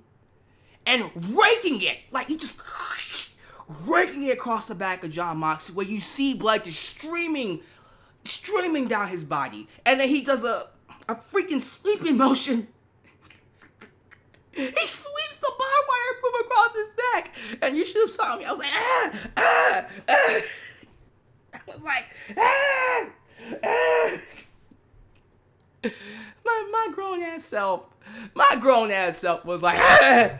and raking it. Like, he just raking it across the back of Jon Moxley, where you see blood just streaming down his body. And then he does a freaking sweeping motion. He sweeps the barbed wire broom across his back. And you should have saw me. I was like, I was like, My grown ass self was like,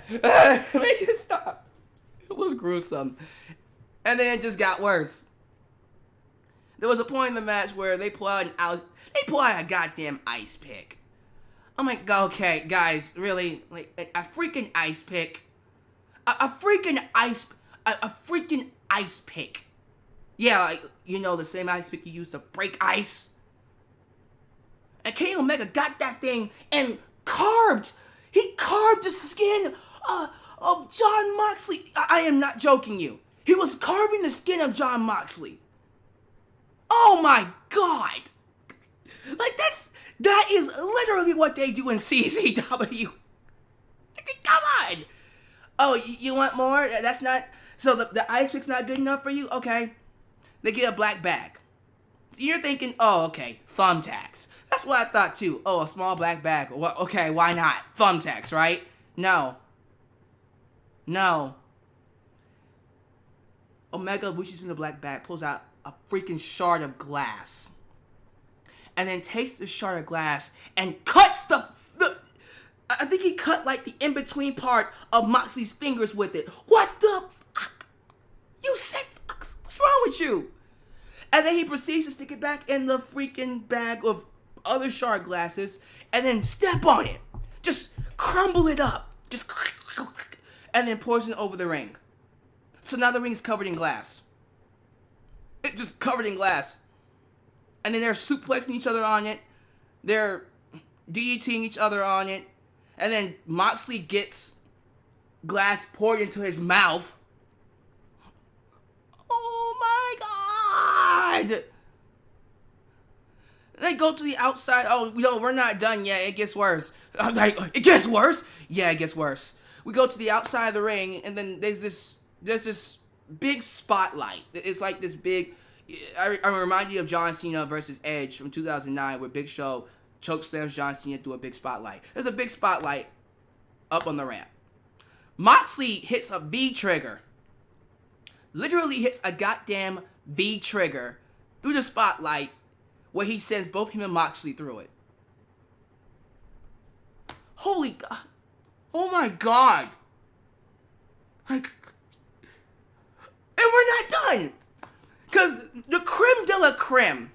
make it stop. It was gruesome. And then it just got worse. There was a point in the match where they pull out a goddamn ice pick. I'm like, okay, guys, really? Like, a freaking ice pick? A freaking ice pick. Yeah, like, you know, the same ice pick you use to break ice. And Kenny Omega got that thing and he carved the skin of Jon Moxley. I am not joking you. He was carving the skin of Jon Moxley. Oh my God. Like, that is literally what they do in CZW. Come on. Oh, you want more? That's not, so the ice pick's not good enough for you? Okay. They get a black bag. So you're thinking, oh, okay, thumbtacks. That's what I thought too. Oh, a small black bag. Well, okay, why not? Thumbtacks, right? No. Omega reaches in the black bag, pulls out a freaking shard of glass. And then takes the shard of glass and cuts I think he cut like the in-between part of Moxley's fingers with it. What the fuck? You said fuck. What's wrong with you? And then he proceeds to stick it back in the freaking bag of other shard glasses and then step on it. Just crumble it up. And then pours it over the ring. So now the ring is covered in glass. It's just covered in glass. And then they're suplexing each other on it. They're DDTing each other on it. And then Moxley gets glass poured into his mouth. Oh my God! They go to the outside. Oh, no, we're not done yet. It gets worse. I'm like, it gets worse? Yeah, it gets worse. We go to the outside of the ring, and then there's this big spotlight. It's like this big. I remind you of John Cena versus Edge from 2009, where Big Show chokeslams John Cena through a big spotlight. There's a big spotlight up on the ramp. Moxley hits a V trigger. Literally hits a goddamn V trigger through the spotlight, where he sends both him and Moxley through it. Holy God. Oh my God. Like, and we're not done. Because the creme de la creme.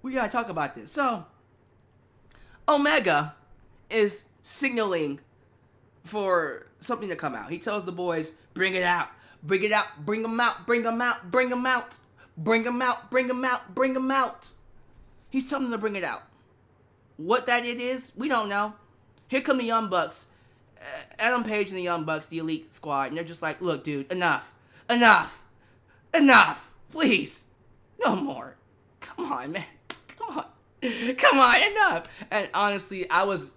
We gotta talk about this. So, Omega is signaling for something to come out. He tells the boys, bring it out. Bring it out. Bring them out. Bring them out. Bring them out. Bring them out. Bring them out. Bring them out. He's telling them to bring it out. What that it is, we don't know. Here come the Young Bucks. Adam Page and the Young Bucks, the Elite Squad, and they're just like, look, dude, enough. Enough. Enough. Please. No more. Come on, man. Come on. Come on, enough. And honestly, I was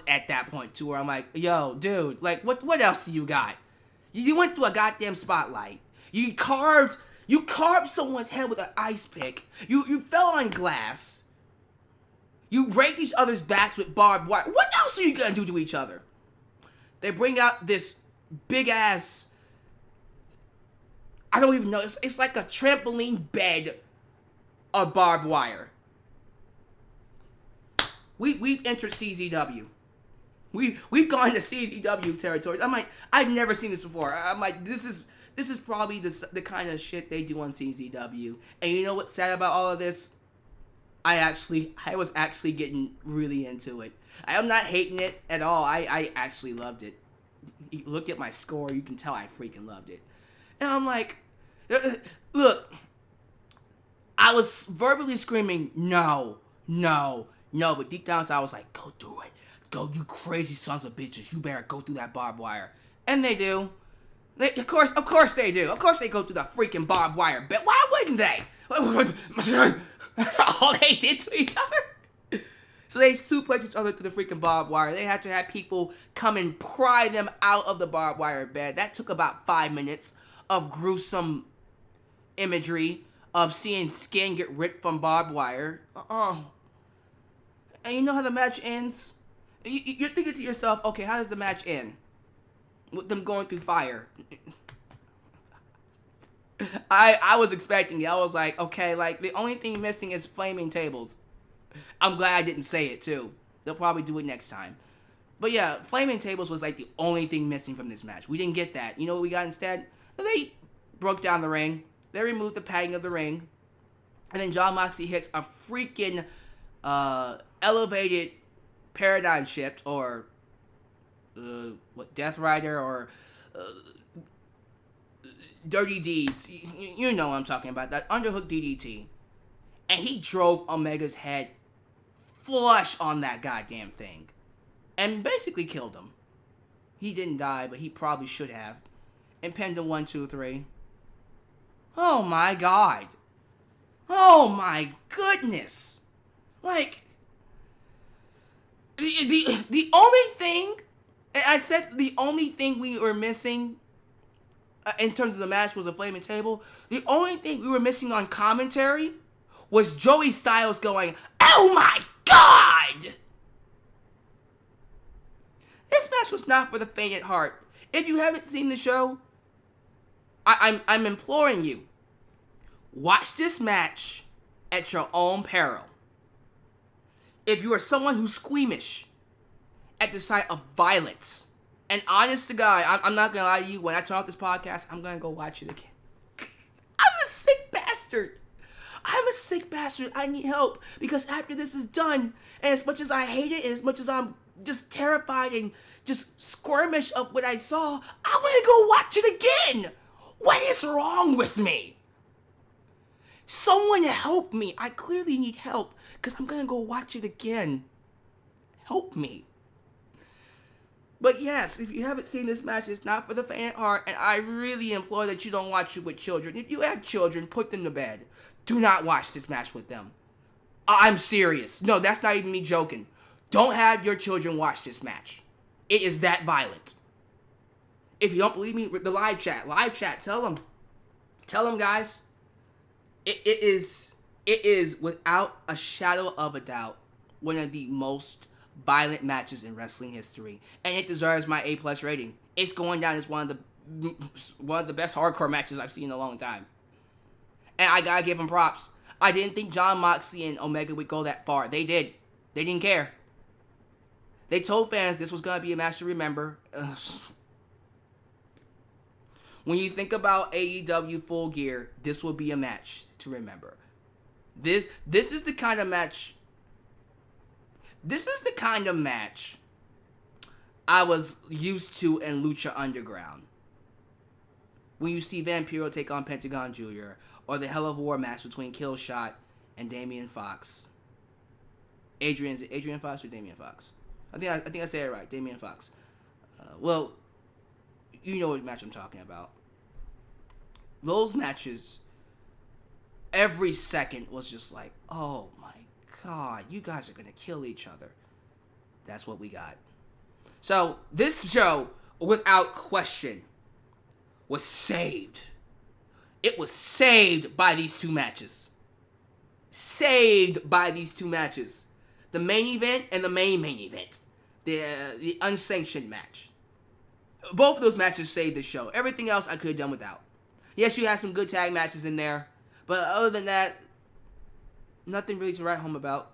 at that point too where I'm like, yo, dude, like what else do you got? You went through a goddamn spotlight. You carved someone's head with an ice pick. You fell on glass. You raked each other's backs with barbed wire. What else are you gonna do to each other? They bring out this big ass, I don't even know, it's like a trampoline bed of barbed wire. We've entered CZW. We've gone to CZW territory. I'm like, I've never seen this before. I'm like, this is probably the kind of shit they do on CZW. And you know what's sad about all of this? I was actually getting really into it. I am not hating it at all. I actually loved it. You look at my score, you can tell I freaking loved it. And I'm like, look, I was verbally screaming, no, but deep down inside I was like, go do it. Go, you crazy sons of bitches. You better go through that barbed wire. And they do. Of course they do. Of course they go through the freaking barbed wire bed. Why wouldn't they? That's all they did to each other. So they suplex each other through the freaking barbed wire. They had to have people come and pry them out of the barbed wire bed. That took about 5 minutes of gruesome imagery of seeing skin get ripped from barbed wire. And you know how the match ends? You're thinking to yourself, okay, how does the match end? With them going through fire. I was expecting it. I was like, okay, like, the only thing missing is flaming tables. I'm glad I didn't say it, too. They'll probably do it next time. But yeah, flaming tables was, like, the only thing missing from this match. We didn't get that. You know what we got instead? They broke down the ring. They removed the padding of the ring. And then Jon Moxley hits a freaking elevated paradigm shift, or Death Rider, or Dirty Deeds. You know what I'm talking about. That underhook DDT. And he drove Omega's head flush on that goddamn thing. And basically killed him. He didn't die, but he probably should have. And pinned him 1, 2, 3. Oh my God. Oh my goodness. Like, the only thing, I said the only thing we were missing in terms of the match was a flaming table. The only thing we were missing on commentary was Joey Styles going, oh my God! This match was not for the faint at heart. If you haven't seen the show, I'm imploring you, watch this match at your own peril. If you are someone who's squeamish at the sight of violence, and honest to God, I'm not gonna lie to you, when I turn off this podcast, I'm gonna go watch it again. I'm a sick bastard. I need help, because after this is done, and as much as I hate it, and as much as I'm just terrified and just squirmish of what I saw, I want to go watch it again. What is wrong with me? Someone help me. I clearly need help, because I'm gonna go watch it again. Help me. But yes, if you haven't seen this match, it's not for the faint at heart, and I really implore that you don't watch it with children. If you have children, put them to bed. Do not watch this match with them. I'm serious. No, that's not even me joking. Don't have your children watch this match. It is that violent. If you don't believe me, the live chat, tell them. Tell them, guys. It is without a shadow of a doubt one of the most violent matches in wrestling history, and it deserves my A+ rating. It's going down as one of the best hardcore matches I've seen in a long time. And I gotta give them props. I didn't think Jon Moxley and Omega would go that far. They did. They didn't care. They told fans this was going to be a match to remember. Ugh. When you think about AEW Full Gear, this will be a match to remember. This is the kind of match. This is the kind of match I was used to in Lucha Underground. When you see Vampiro take on Pentagon Jr. or the Hell of War match between Killshot and Damian Fox. Is it Adrian Fox or Damian Fox? I think I say it right. Damian Fox. Well, you know what match I'm talking about. Those matches, every second was just like, oh my God, you guys are going to kill each other. That's what we got. So, this show, without question, was saved. It was saved by these two matches. Saved by these two matches. The main event and the main event. The unsanctioned match. Both of those matches saved the show. Everything else I could have done without. Yes, you had some good tag matches in there. But other than that, nothing really to write home about.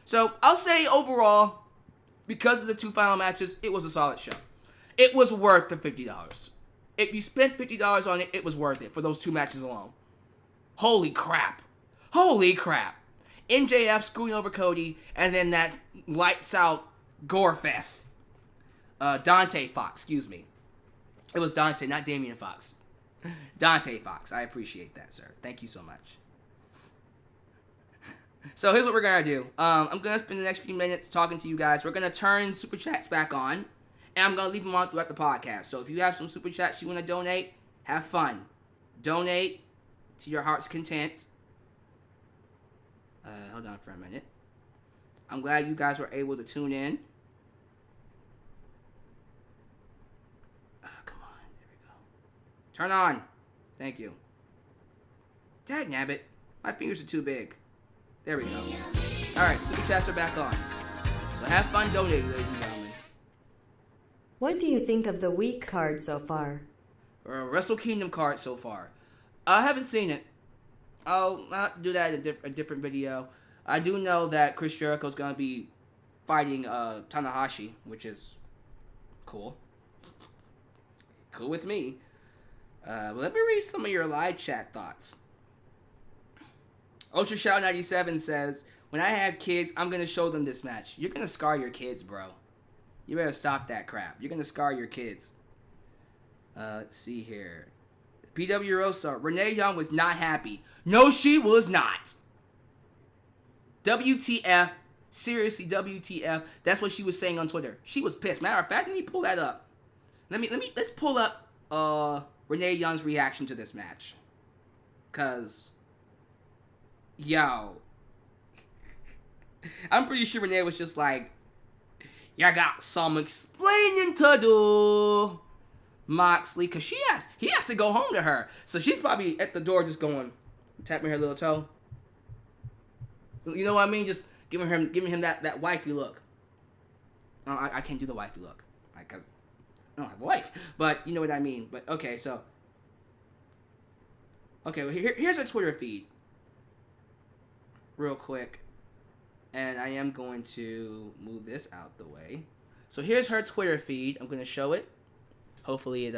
So, I'll say overall, because of the two final matches, it was a solid show. It was worth the $50. If you spent $50 on it, it was worth it for those two matches alone. Holy crap. Holy crap. MJF screwing over Cody, and then that lights out gore fest. Dante Fox, excuse me. It was Dante, not Damian Fox. Dante Fox. I appreciate that, sir. Thank you so much. So here's what we're going to do. I'm going to spend the next few minutes talking to you guys. We're going to turn Super Chats back on. And I'm going to leave them on throughout the podcast. So if you have some Super Chats you want to donate, have fun. Donate to your heart's content. Hold on for a minute. I'm glad you guys were able to tune in. Come on. There we go. Turn on. Thank you. Dagnabbit. My fingers are too big. There we go. Alright, Super Chats are back on. So have fun donating, ladies and gentlemen. What do you think of the week card so far? Wrestle Kingdom card so far. I haven't seen it. I'll not do that in a different video. I do know that Chris Jericho's going to be fighting Tanahashi, which is cool. Cool with me. Let me read some of your live chat thoughts. Ultra Shout 97 says, when I have kids, I'm going to show them this match. You're going to scar your kids, bro. You better stop that crap. You're going to scar your kids. Let's see here. PW Rosa, Renee Young was not happy. No, she was not. WTF. Seriously, WTF. That's what she was saying on Twitter. She was pissed. Matter of fact, let me pull that up. Let's pull up Renee Young's reaction to this match. Cause, yo, I'm pretty sure Renee was just like, "You got some explaining to do, Moxley," cause he has to go home to her. So she's probably at the door just going, tapping her little toe. You know what I mean? Just giving him that wifey look. I can't do the wifey look, cause I don't have a wife. But you know what I mean. But okay, so well, here's her Twitter feed, real quick, and I am going to move this out the way. So here's her Twitter feed. I'm going to show it. Hopefully it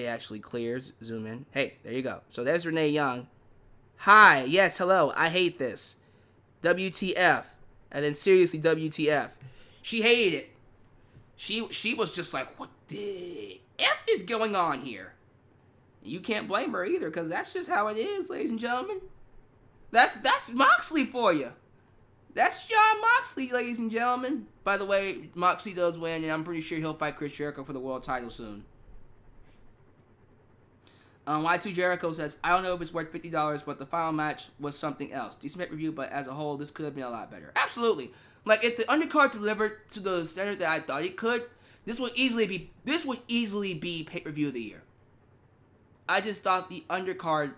actually clears. Zoom in. Hey, there you go. So there's Renee Young. Hi, yes, hello. I hate this. WTF. And then seriously, WTF. She hated it. She was just like, what the F is going on here? You can't blame her either, because that's just how it is, ladies and gentlemen. That's Moxley for you. That's Jon Moxley, ladies and gentlemen. By the way, Moxley does win, and I'm pretty sure he'll fight Chris Jericho for the world title soon. Y2 Jericho says, I don't know if it's worth $50, but the final match was something else. Decent pay-per-view, but as a whole, this could have been a lot better. Absolutely. Like, if the undercard delivered to the standard that I thought it could, this would easily be pay-per-view of the year. I just thought the undercard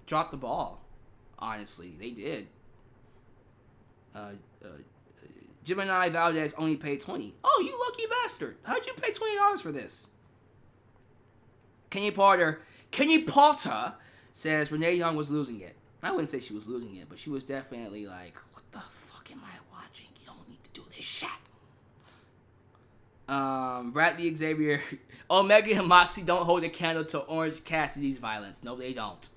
dropped the ball. Honestly, they did. Gemini Valdez only paid $20. Oh, you lucky bastard. How'd you pay $20 for this? Kenny Potter says Renee Young was losing it. I wouldn't say she was losing it, but she was definitely like, what the fuck fuck am I watching? You don't need to do this shit. Bradley Xavier, Omega and Moxley don't hold a candle to Orange Cassidy's violence. No, they don't.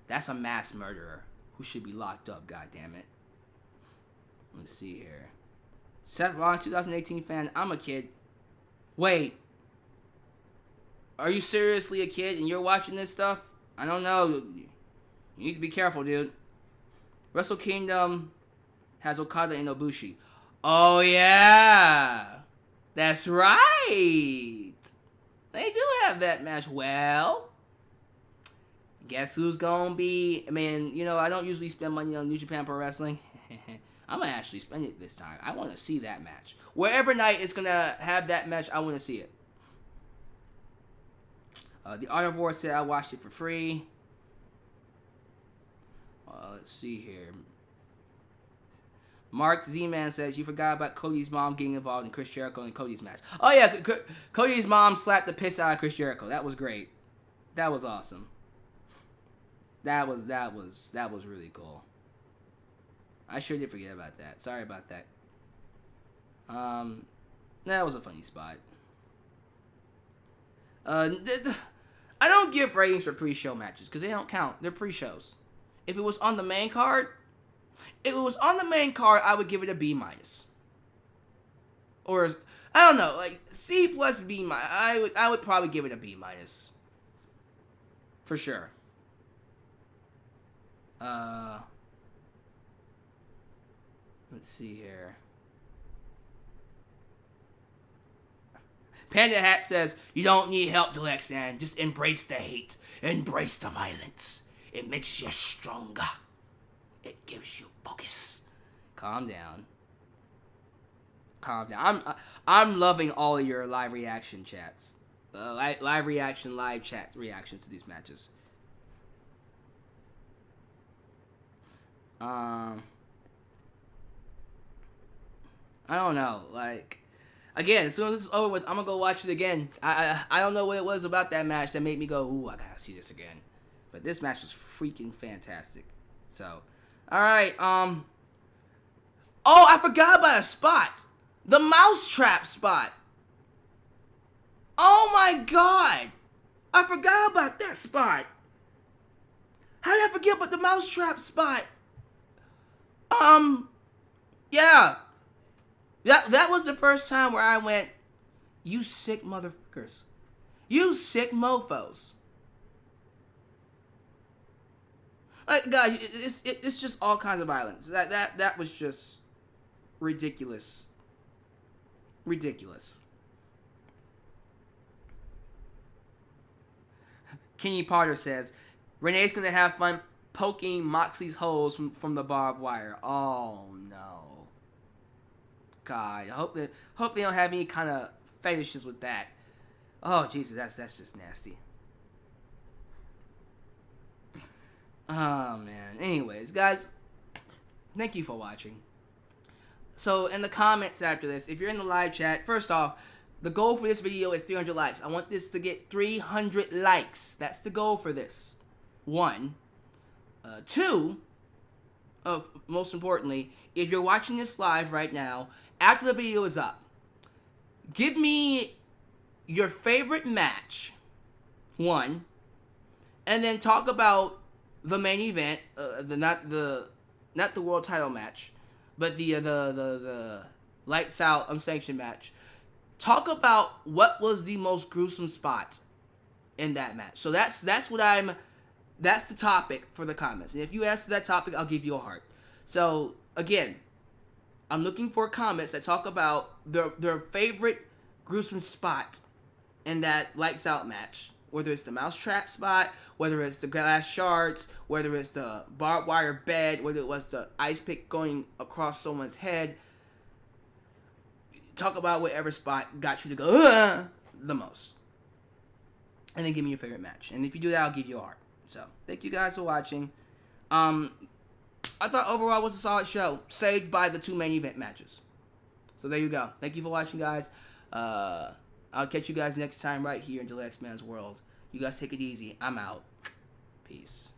That's a mass murderer who should be locked up, goddammit. Let's see here. Seth Rollins, 2018 fan. I'm a kid. Wait. Are you seriously a kid and you're watching this stuff? I don't know. You need to be careful, dude. Wrestle Kingdom has Okada and Ibushi. Oh, yeah. That's right. They do have that match. Well, guess who's gonna be... I mean, you know, I don't usually spend money on New Japan Pro Wrestling. I'm gonna actually spend it this time. I want to see that match. Wherever night is gonna have that match, I want to see it. The Art of War said I watched it for free. Let's see here. Mark Z-Man says, you forgot about Cody's mom getting involved in Chris Jericho and Cody's match. Oh yeah, Cody's mom slapped the piss out of Chris Jericho. That was great. That was awesome. That was really cool. I sure did forget about that. Sorry about that. That was a funny spot. I don't give ratings for pre-show matches because they don't count. They're pre-shows. If it was on the main card, I would give it a B-. Or I don't know, like C plus B-. I would probably give it a B-. For sure. Let's see here. Panda Hat says, you don't need help, Deluxe, man. Just embrace the hate. Embrace the violence. It makes you stronger. It gives you focus. Calm down. Calm down. I'm loving all of your live reaction chats. Live chat reactions to these matches. I don't know. Like, again, as soon as this is over with, I'm gonna go watch it again. I don't know what it was about that match that made me go, ooh, I gotta see this again. But this match was freaking fantastic. So, all right. Oh, I forgot about a spot. The mousetrap spot. Oh my god. I forgot about that spot. How did I forget about the mousetrap spot? Yeah. That was the first time where I went, you sick motherfuckers. You sick mofos. Like, guys, it's just all kinds of violence. That was just ridiculous. Ridiculous. Kenny Potter says, Renee's gonna have fun poking Moxley's holes from the barbed wire. Oh no. God, I hope they don't have any kind of fetishes with that. Oh Jesus, that's just nasty. Oh man. Anyways, guys, thank you for watching. So in the comments after this, if you're in the live chat, first off, the goal for this video is 300 likes. I want this to get 300 likes. That's the goal for this. 1. 2. Most importantly, if you're watching this live right now, after the video is up, give me your favorite match. 1. And then talk about the main event, not the world title match, but the lights out unsanctioned match. Talk about what was the most gruesome spot in that match. So that's the topic for the comments. And if you answer that topic, I'll give you a heart. So again, I'm looking for comments that talk about their favorite gruesome spot in that lights out match. Whether it's the mousetrap spot, whether it's the glass shards, whether it's the barbed wire bed, whether it was the ice pick going across someone's head. Talk about whatever spot got you to go the most. And then give me your favorite match. And if you do that, I'll give you a heart. So, thank you guys for watching. I thought overall it was a solid show, saved by the 2 main event matches. So there you go. Thank you for watching, guys. I'll catch you guys next time right here in Deluxe Man's World. You guys take it easy. I'm out. Peace.